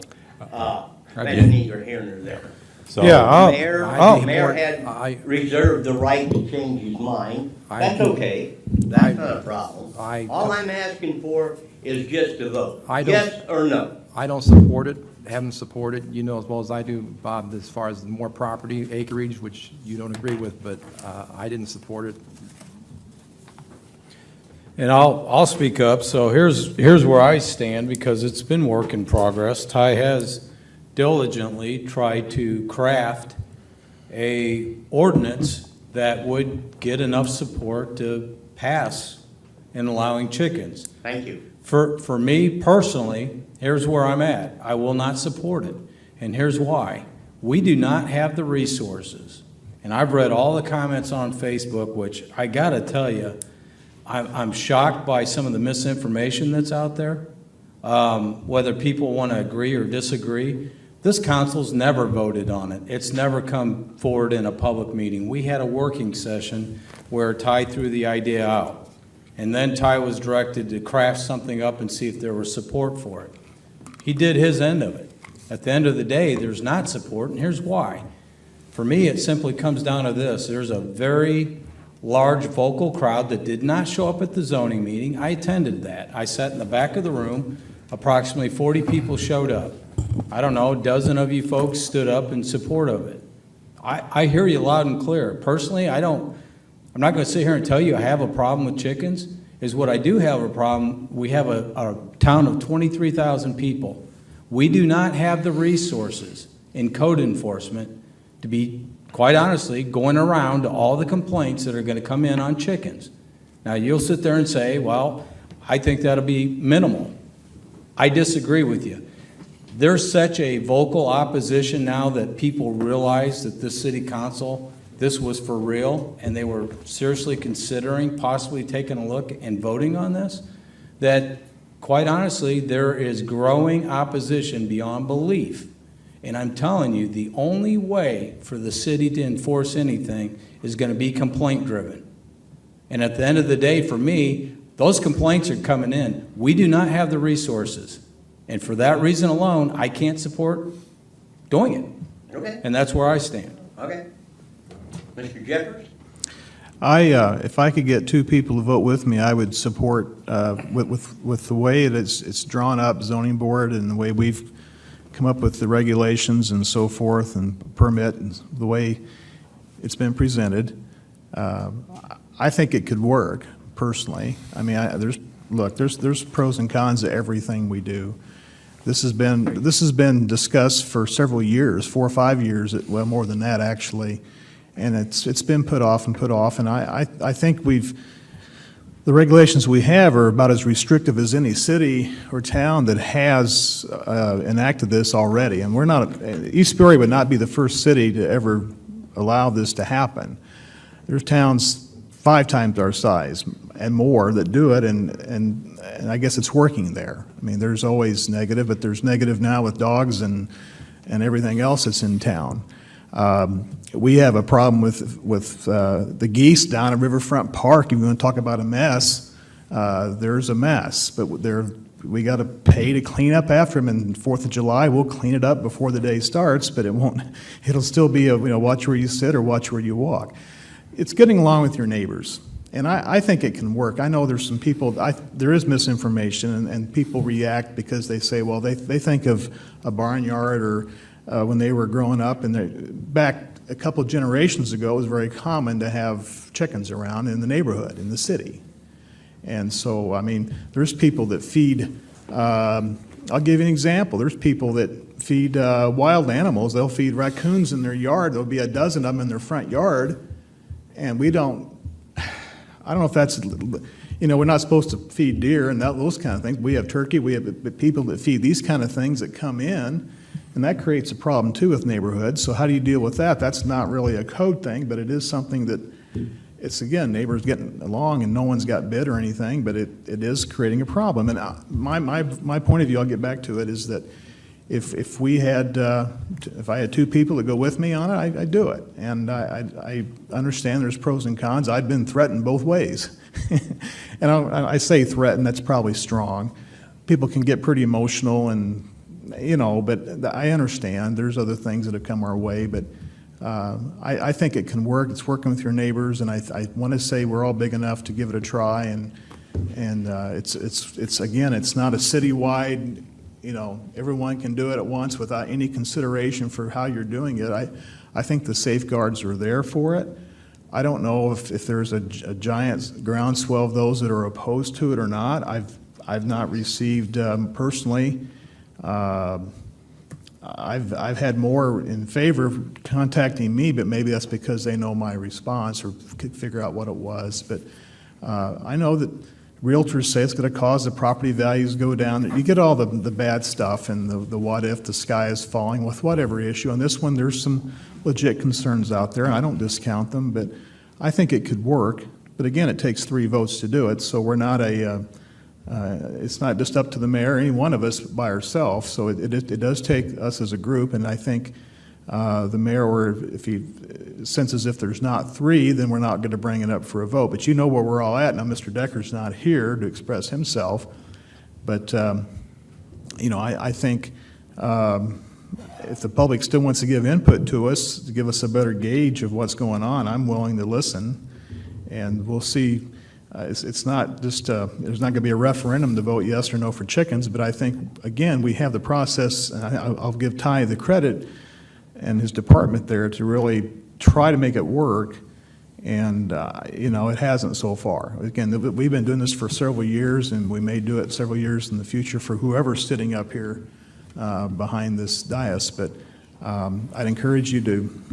Speaker 10: that's neither here nor there.
Speaker 5: So,
Speaker 2: Yeah,
Speaker 10: The mayor
Speaker 2: I-
Speaker 10: had reserved the right to change his mind. That's okay. That's not a problem. All I'm asking for is just a vote. Yes or no?
Speaker 2: I don't support it, haven't supported, you know as well as I do, Bob, as far as more property acreage, which you don't agree with, but I didn't support it.
Speaker 4: And I'll speak up. So here's where I stand, because it's been work in progress. Ty has diligently tried to craft a ordinance that would get enough support to pass in allowing chickens.
Speaker 10: Thank you.
Speaker 4: For me personally, here's where I'm at. I will not support it, and here's why. We do not have the resources, and I've read all the comments on Facebook, which I gotta tell you, I'm shocked by some of the misinformation that's out there. Whether people want to agree or disagree, this council's never voted on it. It's never come forward in a public meeting. We had a working session where Ty threw the idea out. And then Ty was directed to craft something up and see if there was support for it. He did his end of it. At the end of the day, there's not support, and here's why. For me, it simply comes down to this. There's a very large vocal crowd that did not show up at the zoning meeting. I attended that. I sat in the back of the room. Approximately 40 people showed up. I don't know, a dozen of you folks stood up in support of it. I hear you loud and clear. Personally, I'm not going to sit here and tell you I have a problem with chickens. Is what I do have a problem, we have a town of 23,000 people. We do not have the resources in code enforcement to be, quite honestly, going around to all the complaints that are going to come in on chickens. Now, you'll sit there and say, well, I think that'll be minimal. I disagree with you. There's such a vocal opposition now that people realize that this city council, this was for real, and they were seriously considering possibly taking a look and voting on this, that quite honestly, there is growing opposition beyond belief. And I'm telling you, the only way for the city to enforce anything is going to be complaint driven. And at the end of the day, for me, those complaints are coming in. We do not have the resources. And for that reason alone, I can't support doing it.
Speaker 10: Okay,
Speaker 4: And that's where I stand.
Speaker 10: okay. Mr. Jeffers?
Speaker 3: If I could get two people to vote with me, I would support, with the way it's drawn up, zoning board, and the way we've come up with the regulations and so forth, and permit, and the way it's been presented. I think it could work, personally. I mean, there's pros and cons to everything we do. This has been discussed for several years, 4 or 5 years, well, more than that, actually. And it's been put off, and I think the regulations we have are about as restrictive as any city or town that has enacted this already. And East Peoria would not be the first city to ever allow this to happen. There's towns 5 times our size and more that do it, and I guess it's working there. I mean, there's always negative, but there's negative now with dogs and everything else that's in town. We have a problem with the geese down at Riverfront Park. If you want to talk about a mess, there's a mess, but we got to pay to clean up after them. And 4th of July, we'll clean it up before the day starts, but it'll still be watch where you sit or watch where you walk. It's getting along with your neighbors, and I think it can work. I know there's some people, there is misinformation, and people react because they say, well, they think of a barnyard or when they were growing up, and back a couple of generations ago, it was very common to have chickens around in the neighborhood, in the city. And so, I mean, there's people that feed, I'll give you an example. There's people that feed wild animals. They'll feed raccoons in their yard. There'll be a dozen of them in their front yard. And I don't know if that's, we're not supposed to feed deer and those kind of things. We have turkey. We have people that feed these kind of things that come in. And that creates a problem too with neighborhoods. So how do you deal with that? That's not really a code thing, but it is something that it's, again, neighbors getting along and no one's got bid or anything, but it is creating a problem. And my point of view, I'll get back to it, is that if we had, if I had two people to go with me on it, I'd do it. And I understand there's pros and cons. I've been threatened both ways. And I say threatened, that's probably strong. People can get pretty emotional and, but I understand there's other things that have come our way, but I think it can work. It's working with your neighbors, and I want to say we're all big enough to give it a try. And it's again, it's not a citywide. Everyone can do it at once without any consideration for how you're doing it. I think the safeguards are there for it. I don't know if there's a giant groundswell of those that are opposed to it or not. I've not received personally. I've had more in favor of contacting me, but maybe that's because they know my response or could figure out what it was. But I know that realtors say it's going to cause the property values to go down. You get all the bad stuff and the what if the sky is falling with whatever issue. On this one, there's some legit concerns out there, and I don't discount them, but I think it could work. But again, it takes 3 votes to do it, so we're not it's not just up to the mayor, any one of us by ourselves. So it does take us as a group, and I think the mayor, if he senses if there's not 3, then we're not going to bring it up for a vote. But you know where we're all at. Now, Mr. Decker's not here to express himself, but I think if the public still wants to give input to us, to give us a better gauge of what's going on, I'm willing to listen, and we'll see. It's not just, there's not going to be a referendum to vote yes or no for chickens, but I think, again, we have the process, and I'll give Ty the credit and his department there to really try to make it work, and, it hasn't so far. Again, we've been doing this for several years, and we may do it several years in the future for whoever's sitting up here behind this dais, but I'd encourage you to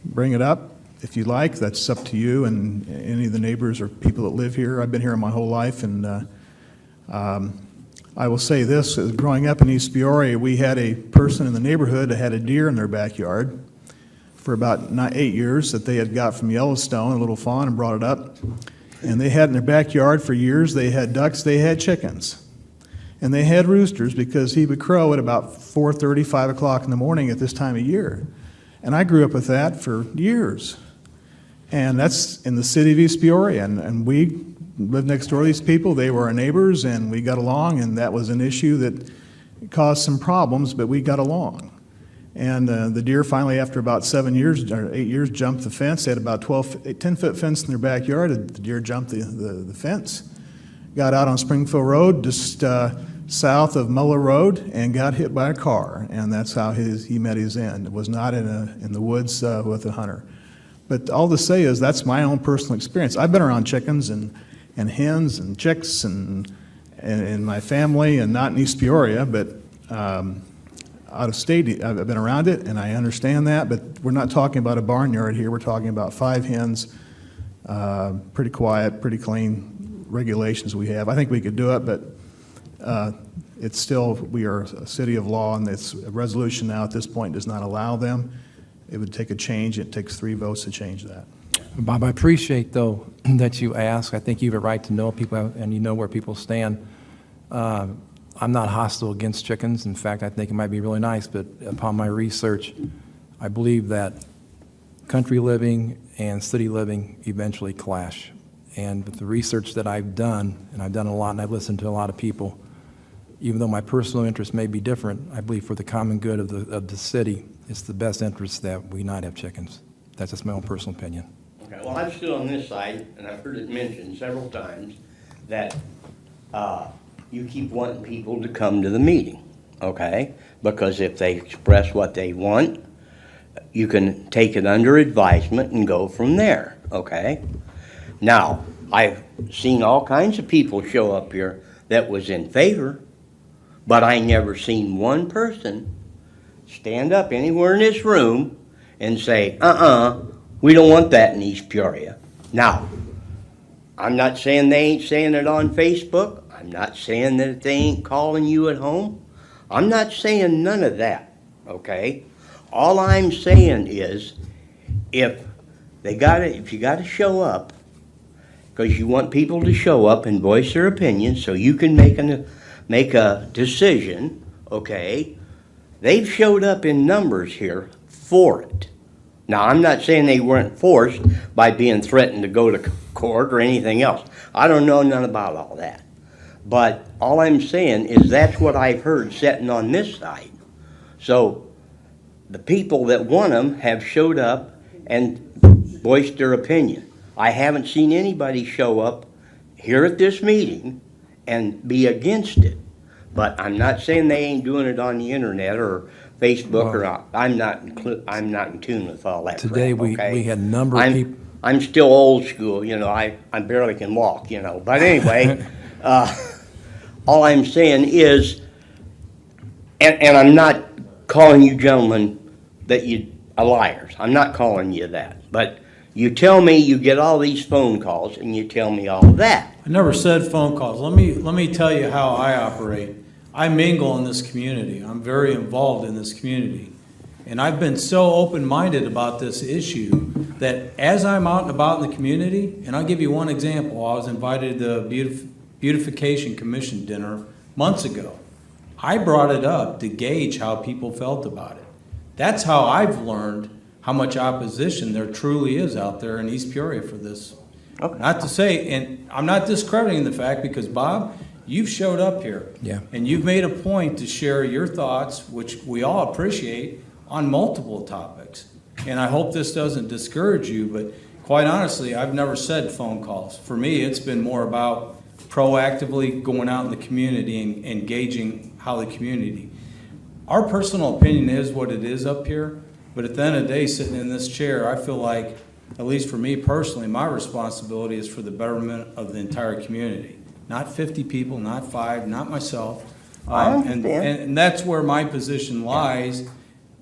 Speaker 3: bring it up. If you like, that's up to you and any of the neighbors or people that live here. I've been here my whole life, and I will say this. Growing up in East Peoria, we had a person in the neighborhood that had a deer in their backyard for about 8 years that they had got from Yellowstone, a little fawn, and brought it up. And they had in their backyard for years, they had ducks, they had chickens. And they had roosters because he would crow at about 4:30, 5 o'clock in the morning at this time of year. And I grew up with that for years. And that's in the city of East Peoria, and we lived next door to these people. They were our neighbors, and we got along, and that was an issue that caused some problems, but we got along. And the deer finally, after about 7 years or 8 years, jumped the fence. They had about 10-foot fence in their backyard. The deer jumped the fence, got out on Springfield Road, just south of Muller Road, and got hit by a car. And that's how he met his end. It was not in the woods with a hunter. But all to say is that's my own personal experience. I've been around chickens and hens and chicks and in my family, and not in East Peoria, but out of state. I've been around it, and I understand that, but we're not talking about a barnyard here. We're talking about 5 hens, pretty quiet, pretty clean regulations we have. I think we could do it, but it's still, we are a city of law, and it's a resolution now at this point does not allow them. It would take a change. It takes 3 votes to change that.
Speaker 2: Bob, I appreciate, though, that you ask. I think you have a right to know people, and you know where people stand. I'm not hostile against chickens. In fact, I think it might be really nice, but upon my research, I believe that country living and city living eventually clash. And with the research that I've done, and I've done a lot, and I've listened to a lot of people, even though my personal interests may be different, I believe for the common good of the city, it's the best interest that we not have chickens. That's just my own personal opinion.
Speaker 10: Okay, well, I'm still on this side, and I've heard it mentioned several times that you keep wanting people to come to the meeting, okay? Because if they express what they want, you can take it under advisement and go from there, okay? Now, I've seen all kinds of people show up here that was in favor, but I never seen one person stand up anywhere in this room and say, we don't want that in East Peoria. Now, I'm not saying they ain't saying it on Facebook. I'm not saying that they ain't calling you at home. I'm not saying none of that, okay? All I'm saying is, if you gotta show up, because you want people to show up and voice their opinions so you can make a decision, okay? They've showed up in numbers here for it. Now, I'm not saying they weren't forced by being threatened to go to court or anything else. I don't know none about all that. But all I'm saying is that's what I've heard sitting on this side. So the people that want them have showed up and voiced their opinion. I haven't seen anybody show up here at this meeting and be against it. But I'm not saying they ain't doing it on the internet or Facebook or not. I'm not in tune with all that.
Speaker 2: Today,
Speaker 10: crap, okay?
Speaker 2: we had a number of people.
Speaker 10: I'm still old school, you know, I barely can walk, you know. But anyway, all I'm saying is, and I'm not calling you gentlemen that you are liars. I'm not calling you that. But you tell me you get all these phone calls and you tell me all that.
Speaker 4: I never said phone calls. Let me tell you how I operate. I mingle in this community. I'm very involved in this community. And I've been so open-minded about this issue that as I'm out and about in the community, and I'll give you one example. I was invited to the Beautification Commission dinner months ago. I brought it up to gauge how people felt about it. That's how I've learned how much opposition there truly is out there in East Peoria for this.
Speaker 10: Okay.
Speaker 4: Not to say, and I'm not discrediting the fact, because Bob, you've showed up here.
Speaker 2: Yeah.
Speaker 4: And you've made a point to share your thoughts, which we all appreciate, on multiple topics. And I hope this doesn't discourage you, but quite honestly, I've never said phone calls. For me, it's been more about proactively going out in the community and engaging how the community. Our personal opinion is what it is up here, but at the end of the day, sitting in this chair, I feel like, at least for me personally, my responsibility is for the betterment of the entire community. Not 50 people, not 5, not myself.
Speaker 10: I understand.
Speaker 4: And that's where my position lies.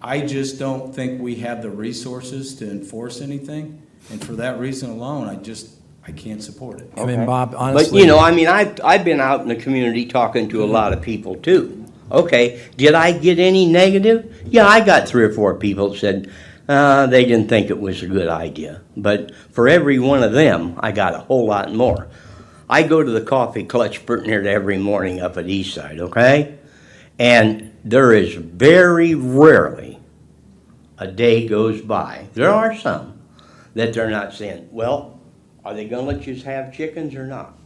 Speaker 4: I just don't think we have the resources to enforce anything. And for that reason alone, I can't support it.
Speaker 2: I mean, Bob,
Speaker 10: But,
Speaker 2: honestly.
Speaker 10: you know, I mean, I've been out in the community talking to a lot of people too. Okay, did I get any negative? Yeah, I got 3 or 4 people that said they didn't think it was a good idea. But for every one of them, I got a whole lot more. I go to the coffee clutch pretty near every morning up at Eastside, okay? And there is very rarely a day goes by. There are some that they're not saying, well, are they gonna let you have chickens or not?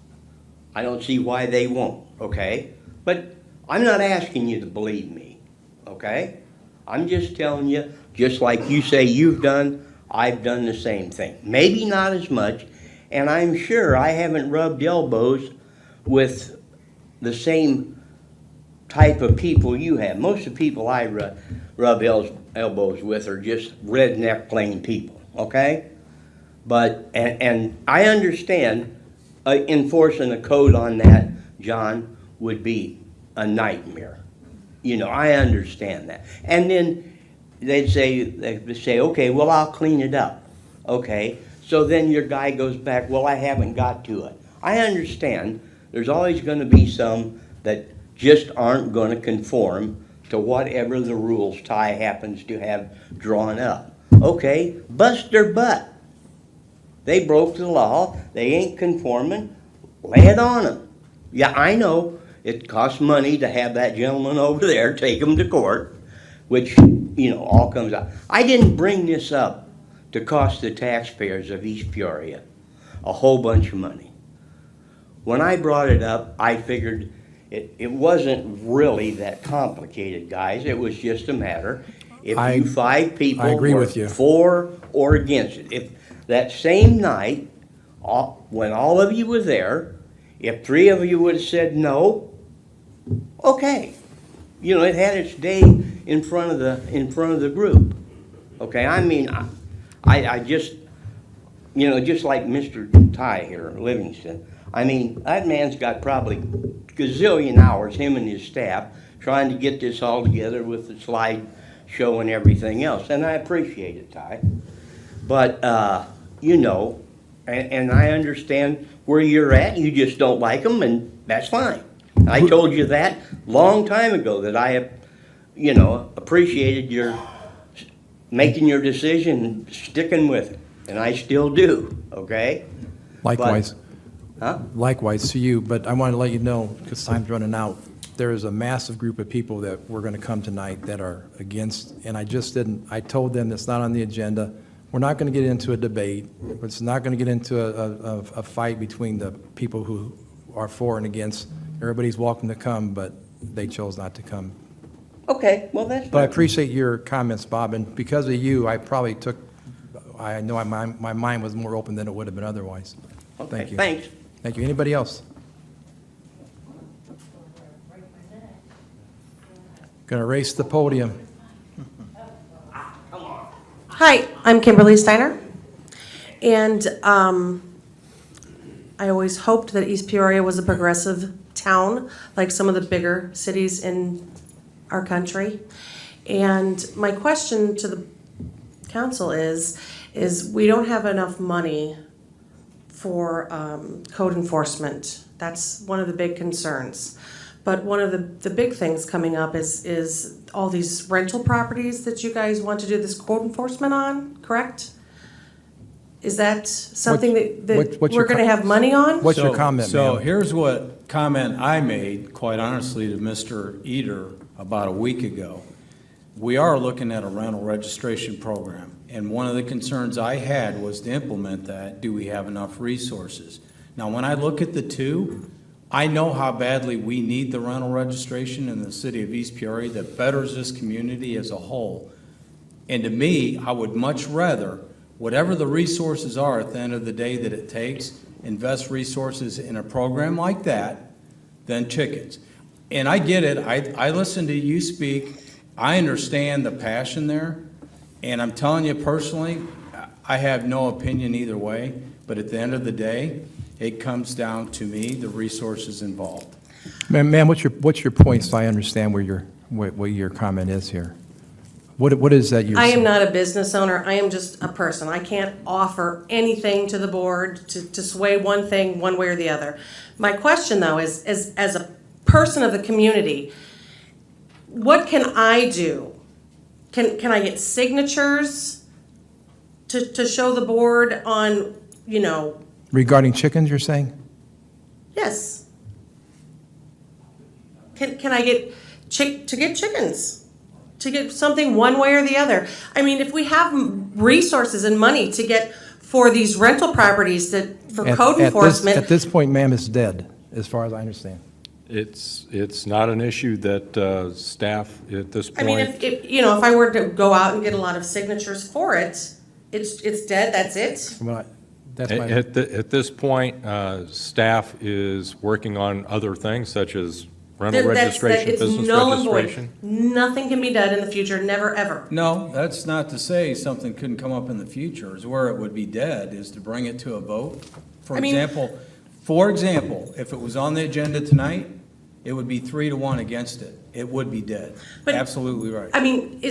Speaker 10: I don't see why they won't, okay? But I'm not asking you to believe me, okay? I'm just telling you, just like you say you've done, I've done the same thing. Maybe not as much, and I'm sure I haven't rubbed elbows with the same type of people you have. Most of the people I rub elbows with are just redneck plain people, okay? But, and I understand enforcing a code on that, John, would be a nightmare. You know, I understand that. And then they'd say, okay, well, I'll clean it up. Okay, so then your guy goes back, well, I haven't got to it. I understand there's always going to be some that just aren't going to conform to whatever the rules Ty happens to have drawn up. Okay, bust their butt. They broke the law. They ain't conforming. Lay it on them. Yeah, I know it costs money to have that gentleman over there take them to court, which, you know, all comes out. I didn't bring this up to cost the taxpayers of East Peoria a whole bunch of money. When I brought it up, I figured it wasn't really that complicated, guys. It was just a matter if you 5 people
Speaker 2: I agree
Speaker 10: were
Speaker 2: with you.
Speaker 10: for or against it. If that same night, when all of you were there, if 3 of you would have said no, okay. You know, it had its day in front of the group. Okay, I mean, I just, you know, just like Mr. Ty here, Livingston. I mean, that man's got probably gazillion hours, him and his staff, trying to get this all together with the slide show and everything else, and I appreciate it, Ty. But, you know, and I understand where you're at, you just don't like them, and that's fine. I told you that long time ago, that I have, you know, appreciated your making your decision and sticking with it, and I still do, okay?
Speaker 2: Likewise.
Speaker 10: Huh?
Speaker 2: Likewise to you, but I want to let you know, because time's running out, there is a massive group of people that were going to come tonight that are against, and I just didn't, I told them it's not on the agenda. We're not going to get into a debate. It's not going to get into a fight between the people who are for and against. Everybody's welcome to come, but they chose not to come.
Speaker 10: Okay, well, that's
Speaker 2: But I
Speaker 10: fine.
Speaker 2: appreciate your comments, Bob, and because of you, I probably took, I know my mind was more open than it would have been otherwise.
Speaker 10: Okay,
Speaker 2: Thank you.
Speaker 10: thanks.
Speaker 2: Thank you. Anybody else? Going to race the podium.
Speaker 11: Hi, I'm Kimberly Steiner, and I always hoped that East Peoria was a progressive town, like some of the bigger cities in our country. And my question to the council is we don't have enough money for code enforcement. That's one of the big concerns. But one of the big things coming up is all these rental properties that you guys want to do this code enforcement on, correct? Is that something that
Speaker 2: what's your
Speaker 11: we're gonna have money on?
Speaker 2: What's your comment,
Speaker 4: So
Speaker 2: ma'am?
Speaker 4: here's what comment I made, quite honestly, to Mr. Eder about a week ago. We are looking at a rental registration program, and one of the concerns I had was to implement that, do we have enough resources? Now, when I look at the two, I know how badly we need the rental registration in the city of East Peoria that betters this community as a whole. And to me, I would much rather, whatever the resources are at the end of the day that it takes, invest resources in a program like that than chickens. And I get it. I listen to you speak. I understand the passion there. And I'm telling you personally, I have no opinion either way. But at the end of the day, it comes down to me, the resources involved.
Speaker 2: Ma'am, what's your point, so I understand what your comment is here? What is that you're
Speaker 11: I
Speaker 2: saying?
Speaker 11: am not a business owner, I am just a person. I can't offer anything to the board to sway one thing one way or the other. My question, though, is as a person of the community, what can I do? Can I get signatures to show the board on, you know?
Speaker 2: Regarding chickens, you're saying?
Speaker 11: Yes. Can I get chickens? To get something one way or the other. I mean, if we have resources and money to get for these rental properties for code enforcement.
Speaker 2: At this point, ma'am, it's dead, as far as I understand.
Speaker 5: It's not an issue that staff at this point.
Speaker 11: I mean, if I were to go out and get a lot of signatures for it, it's dead, that's it?
Speaker 2: That's my,
Speaker 5: At this point, staff is working on other things such as rental registration,
Speaker 11: It's
Speaker 5: business
Speaker 11: null and void.
Speaker 5: registration.
Speaker 11: Nothing can be done in the future, never, ever.
Speaker 4: No, that's not to say something couldn't come up in the future. Is where it would be dead is to bring it to a vote. For example, if it was on the agenda tonight, it would be 3-1 against it. It would be dead.
Speaker 11: But-
Speaker 4: Absolutely right.
Speaker 11: I mean,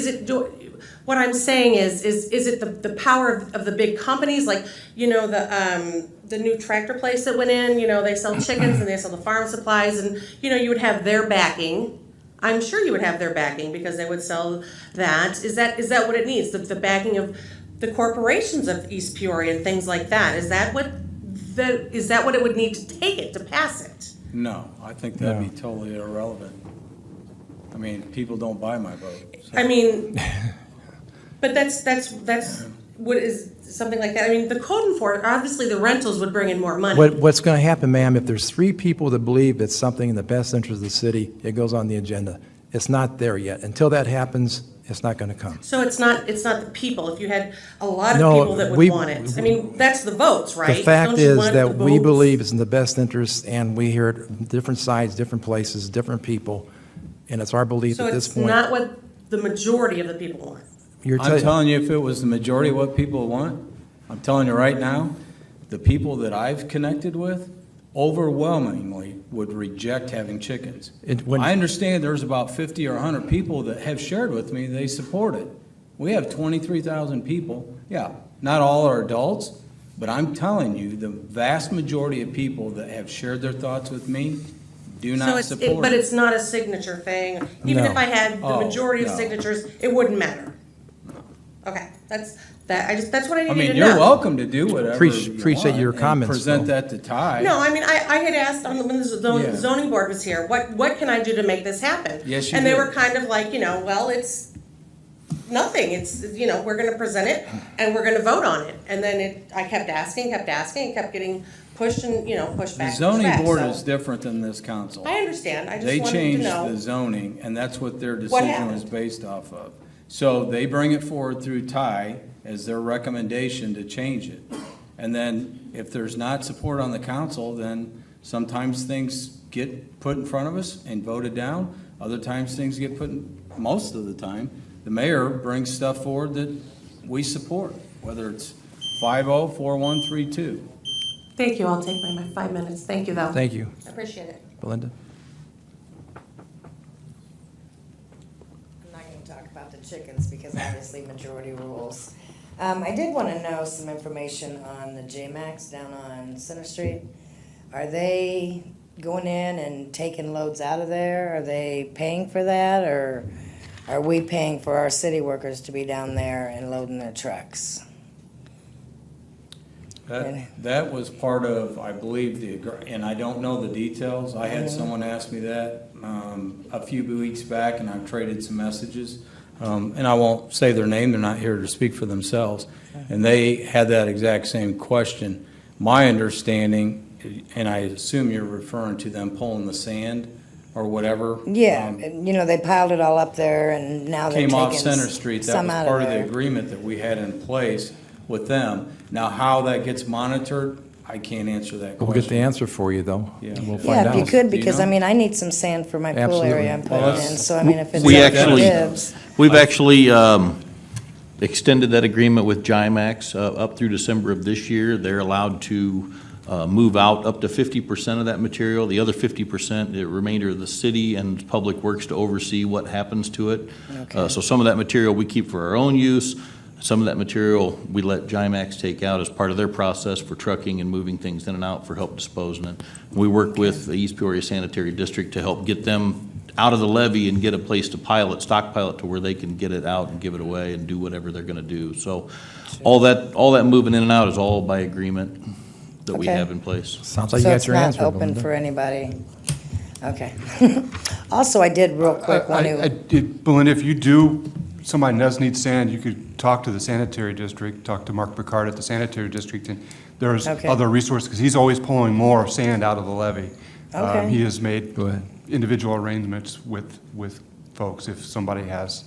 Speaker 11: what I'm saying is it the power of the big companies, like, the new tractor place that went in, they sell chickens and they sell the farm supplies, and, you would have their backing. I'm sure you would have their backing because they would sell that. Is that what it needs? The backing of the corporations of East Peoria and things like that? Is that what it would need to take it to pass it?
Speaker 4: No, I think that'd be totally irrelevant. I mean, people don't buy my vote. So.
Speaker 11: I mean, but that's what is something like that. I mean, the code enforcement, obviously the rentals would bring in more money.
Speaker 2: what's going to happen, ma'am, if there's 3 people that believe it's something in the best interest of the city, it goes on the agenda. It's not there yet. Until that happens, it's not going to come.
Speaker 11: So it's not the people. If you had a lot of
Speaker 2: No,
Speaker 11: people that would
Speaker 2: we-
Speaker 11: want it. I mean, that's the votes, right?
Speaker 2: The fact
Speaker 11: Don't you
Speaker 2: is
Speaker 11: want
Speaker 2: that
Speaker 11: the
Speaker 2: we
Speaker 11: votes?
Speaker 2: believe it's in the best interest, and we hear it different sides, different places, different people, and it's our belief
Speaker 11: So
Speaker 2: at this
Speaker 11: it's
Speaker 2: point.
Speaker 11: not what the majority of the people want.
Speaker 2: You're
Speaker 4: I'm telling you, if it was the majority of what people want, I'm telling you right now, the people that I've connected with overwhelmingly would reject having chickens. I understand there's about 50 or 100 people that have shared with me they support it. We have 23,000 people. Yeah, not all are adults, but I'm telling you, the vast majority of people that have shared their thoughts with me do not support
Speaker 11: But
Speaker 4: it.
Speaker 11: it's not a signature thing. Even
Speaker 4: No.
Speaker 11: if I had the
Speaker 4: Oh,
Speaker 11: majority of
Speaker 4: no.
Speaker 11: signatures, it wouldn't matter. Okay, that's what I
Speaker 4: I
Speaker 11: needed
Speaker 4: mean,
Speaker 11: to know.
Speaker 4: you're welcome to do whatever you
Speaker 2: Appreciate
Speaker 4: want
Speaker 2: your
Speaker 4: and
Speaker 2: comments,
Speaker 4: present
Speaker 2: though.
Speaker 4: that to Ty.
Speaker 11: No, I mean, I had asked when the
Speaker 4: Yeah.
Speaker 11: zoning board was here, what can I do to make this happen?
Speaker 4: Yes, you
Speaker 11: And they
Speaker 4: did.
Speaker 11: were kind of like, well, it's nothing. It's, we're gonna present it and we're gonna vote on it. And then I kept asking, and kept getting pushed and, pushed
Speaker 4: The
Speaker 11: back.
Speaker 4: zoning board
Speaker 11: so.
Speaker 4: is different than this council.
Speaker 11: I understand. I just
Speaker 4: They
Speaker 11: wanted to
Speaker 4: changed
Speaker 11: know.
Speaker 4: the zoning, and that's what their decision was
Speaker 11: happened?
Speaker 4: based off of. So they bring it forward through Ty as their recommendation to change it. And then if there's not support on the council, then sometimes things get put in front of us and voted down. Other times, things get most of the time, the mayor brings stuff forward that we support, whether it's 5-0, 4-1, 3-2.
Speaker 11: Thank you. I'll take my 5 minutes. Thank you, though.
Speaker 2: Thank you.
Speaker 11: I appreciate it.
Speaker 2: Belinda?
Speaker 12: I'm not going to talk about the chickens because obviously majority rules. I did want to know some information on the J-Max down on Center Street. Are they going in and taking loads out of there? Are they paying for that, or are we paying for our city workers to be down there and loading their trucks?
Speaker 4: That was part of, I believe, and I don't know the details. I had someone ask me that a few weeks back, and I've traded some messages. And I won't say their name, they're not here to speak for themselves. And they had that exact same question. My understanding, and I assume you're referring to them pulling the sand or whatever.
Speaker 12: Yeah, they piled it all up there, and now they're
Speaker 4: Came off
Speaker 12: taking
Speaker 4: Center Street. That
Speaker 12: some
Speaker 4: was
Speaker 12: out of
Speaker 4: part of the
Speaker 12: there.
Speaker 4: agreement that we had in place with them. Now, how that gets monitored, I can't answer that question.
Speaker 2: We'll get the answer for you, though.
Speaker 4: Yeah.
Speaker 2: We'll find
Speaker 12: Yeah,
Speaker 2: out.
Speaker 12: if you could,
Speaker 4: Do you
Speaker 12: because
Speaker 4: know?
Speaker 12: I need some sand for my pool
Speaker 2: Absolutely.
Speaker 12: area I'm
Speaker 4: Well,
Speaker 12: putting in, so if it's
Speaker 7: We
Speaker 12: up to
Speaker 7: actually-
Speaker 12: dibs.
Speaker 7: We've actually extended that agreement with Jimax up through December of this year. They're allowed to move out up to 50% of that material. The other 50%, the remainder of the city and Public Works to oversee what happens to it.
Speaker 12: Okay.
Speaker 7: So some of that material we keep for our own use. Some of that material we let Jimax take out as part of their process for trucking and moving things in and out for help disposing it. We work with the East Peoria Sanitary District to help get them out of the levee and get a place to stockpile it to where they can get it out and give it away and do whatever they're gonna do. So all that moving in and out is all by agreement that we
Speaker 12: Okay.
Speaker 7: have in place.
Speaker 2: Sounds like you
Speaker 12: So
Speaker 2: got
Speaker 12: it's
Speaker 2: your
Speaker 12: not
Speaker 2: answer,
Speaker 12: open
Speaker 2: Belinda.
Speaker 12: for anybody? Okay. Also, I did real quick want to,
Speaker 8: Belinda, if somebody does need sand, you could talk to the sanitary district, talk to Mark Picard at the sanitary district, and there's
Speaker 12: Okay.
Speaker 8: other resources, because he's always pulling more sand out of the levee.
Speaker 12: Okay.
Speaker 8: He has made
Speaker 2: Go ahead.
Speaker 8: individual arrangements with folks if somebody has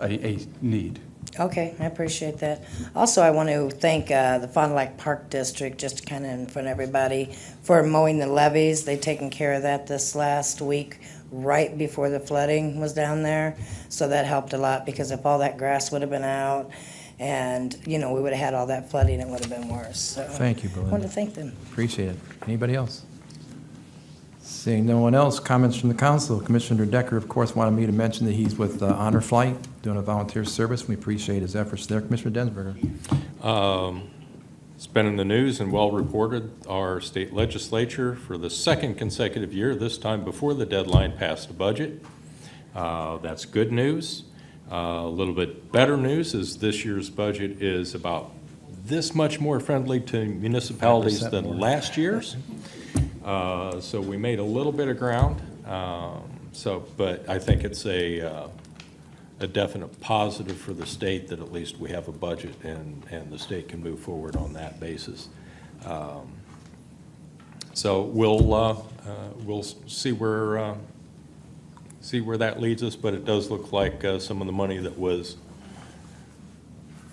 Speaker 8: a need.
Speaker 12: okay, I appreciate that. Also, I want to thank the Fond du Lac Park District, just kind of in front of everybody, for mowing the levees. They taken care of that this last week, right before the flooding was down there. So that helped a lot, because if all that grass would have been out and, we would have had all that flooding, it would have been worse. So
Speaker 2: Thank you,
Speaker 12: I wanted
Speaker 2: Belinda.
Speaker 12: to thank them.
Speaker 2: Appreciate it. Anybody else? Seeing no one else, comments from the council. Commissioner Decker, of course, wanted me to mention that he's with Honor Flight, doing a volunteer service. We appreciate his efforts there. Commissioner Densberger.
Speaker 5: It's been in the news and well reported, our state legislature for the second consecutive year, this time before the deadline, passed a budget. That's good news. A little bit better news is this year's budget is about this much more friendly to municipalities
Speaker 2: 5%
Speaker 5: than
Speaker 2: more.
Speaker 5: last year's. So we made a little bit of ground. But I think it's a definite positive for the state that at least we have a budget and the state can move forward on that basis. So we'll see where that leads us, but it does look like some of the money that was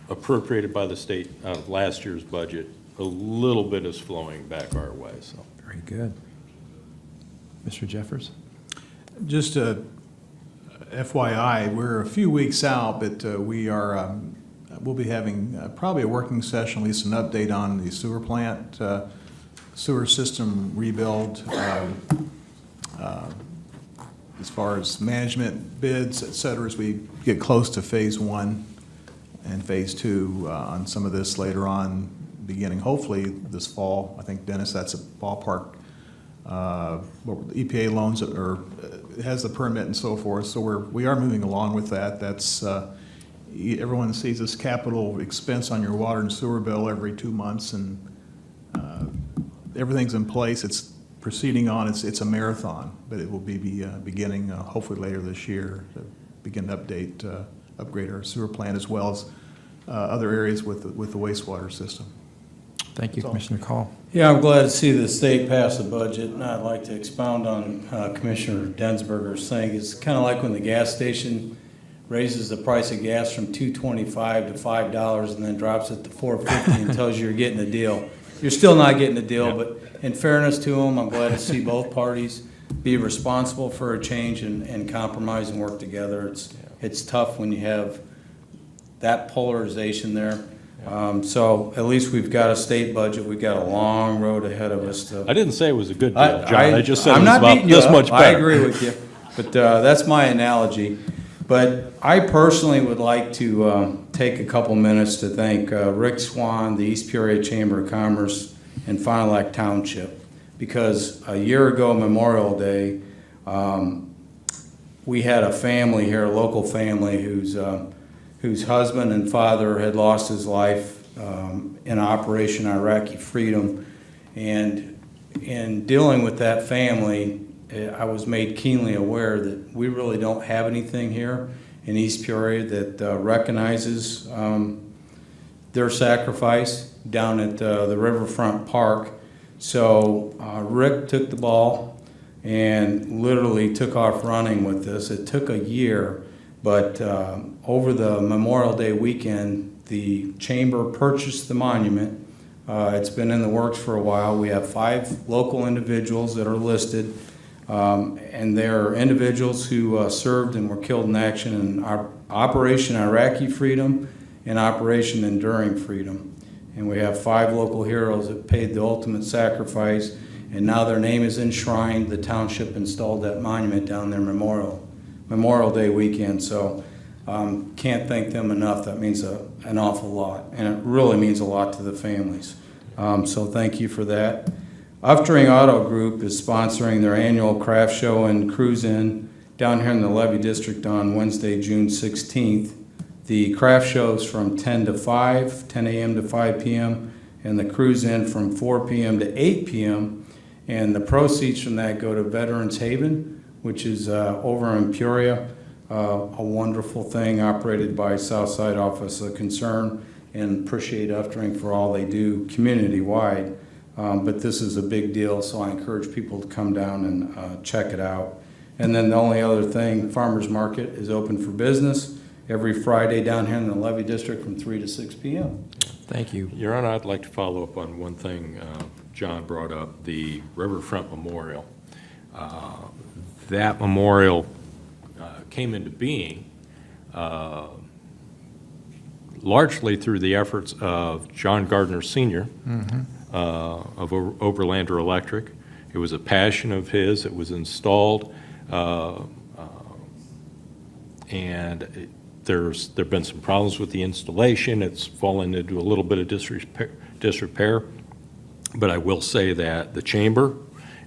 Speaker 5: appropriated by the state out of last year's budget, a little bit is flowing back our way, so.
Speaker 2: Very good. Mr. Jeffers?
Speaker 3: Just a FYI, we're a few weeks out, but we are we'll be having probably a working session, at least an update on the sewer plant, sewer system rebuild, as far as management bids, et cetera, as we get close to phase 1 and phase 2 on some of this later on, beginning hopefully this fall. I think, Dennis, that's a ballpark. EPA loans or has the permit and so forth. So we are moving along with that. That's everyone sees this capital expense on your water and sewer bill every 2 months, and everything's in place. It's proceeding on. It's a marathon, but it will be beginning hopefully later this year to begin to upgrade our sewer plant as well as other areas with the wastewater system.
Speaker 2: Thank you, Commissioner Call.
Speaker 4: Yeah, I'm glad to see the state pass a budget, and I'd like to expound on Commissioner Densberger's thing. It's kind of like when the gas station raises the price of gas from $2.25 to $5 and then drops it to $4.50 and tells you you're getting a deal. You're still not getting a deal, but in fairness to them, I'm glad to see both parties be responsible for a change and compromise and work together. It's tough when you have that polarization there. So at least we've got a state budget. We've got a long road ahead of us.
Speaker 5: I didn't say it was a good deal, John. I just said it
Speaker 4: I'm
Speaker 5: was
Speaker 4: not
Speaker 5: about
Speaker 4: beating you
Speaker 5: this
Speaker 4: up.
Speaker 5: much better.
Speaker 4: I agree with you, but that's my analogy. But I personally would like to take a couple minutes to thank Rick Swan, the East Peoria Chamber of Commerce, and Fond du Lac Township, because a year ago, Memorial Day, we had a family here, a local family, whose husband and father had lost his life in Operation Iraqi Freedom. And in dealing with that family, I was made keenly aware that we really don't have anything here in East Peoria that recognizes their sacrifice down at the Riverfront Park. So Rick took the ball and literally took off running with this. It took a year, but over the Memorial Day weekend, the Chamber purchased the monument. It's been in the works for a while. We have 5 local individuals that are listed. And they're individuals who served and were killed in action in Operation Iraqi Freedom and Operation Enduring Freedom. And we have 5 local heroes that paid the ultimate sacrifice, and now their name is enshrined. The township installed that monument down there Memorial Day weekend. So can't thank them enough. That means an awful lot, and it really means a lot to the families. So thank you for that. Uftring Auto Group is sponsoring their annual craft show and cruise-in down here in the Levy District on Wednesday, June 16th. The craft show is from 10 a.m. to 5 p.m., and the cruise-in from 4 p.m. to 8 p.m., and the proceeds from that go to Veterans Haven, which is over in Peoria, a wonderful thing operated by Southside Office of Concern, and appreciate Uftring for all they do community-wide. But this is a big deal, so I encourage people to come down and check it out. And then the only other thing, Farmers Market is open for business every Friday down here in the Levy District from 3 to 6 p.m.
Speaker 2: Thank you.
Speaker 5: Your Honor, I'd like to follow up on one thing John brought up, the Riverfront Memorial. That memorial came into being largely through the efforts of John Gardner Sr., of Overlander Electric. It was a passion of his. It was installed, and there've been some problems with the installation. It's fallen into a little bit of disrepair. But I will say that the Chamber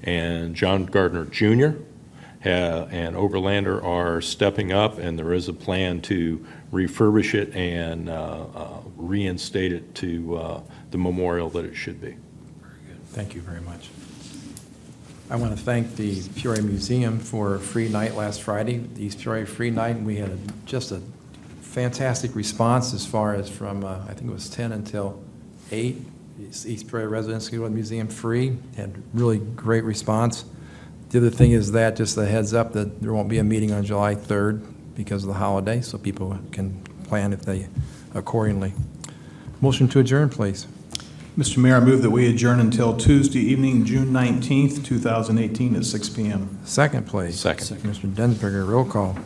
Speaker 5: and John Gardner Jr. And Overlander are stepping up, and there is a plan to refurbish it and reinstate it to the memorial that it should be.
Speaker 2: Very good. Thank you very much. I want to thank the Peoria Museum for a free night last Friday, the East Peoria Free Night, and we had just a fantastic response as far as from, I think it was 10 until 8. East Peoria residents could go to the museum free, had really great response. The other thing is that, just a heads up, that there won't be a meeting on July 3rd because of the holiday, so people can plan if they accordingly. Motion to adjourn, please.
Speaker 3: Mr. Mayor, I move that we adjourn until Tuesday evening, June 19th, 2018 at 6 p.m.
Speaker 2: Second, please.
Speaker 5: Second.
Speaker 2: Commissioner Densberger, roll call.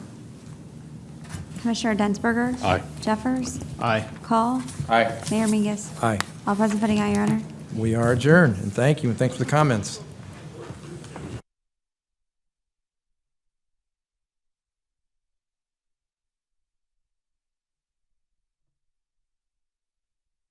Speaker 1: Commissioner Densberger?
Speaker 5: Aye.
Speaker 1: Jeffers?
Speaker 3: Aye.
Speaker 1: Call?
Speaker 4: Aye.
Speaker 1: Mayor Mingus?
Speaker 2: Aye.
Speaker 1: All present voting aye, Your Honor.
Speaker 2: We are adjourned, and thank you, and thanks for the comments.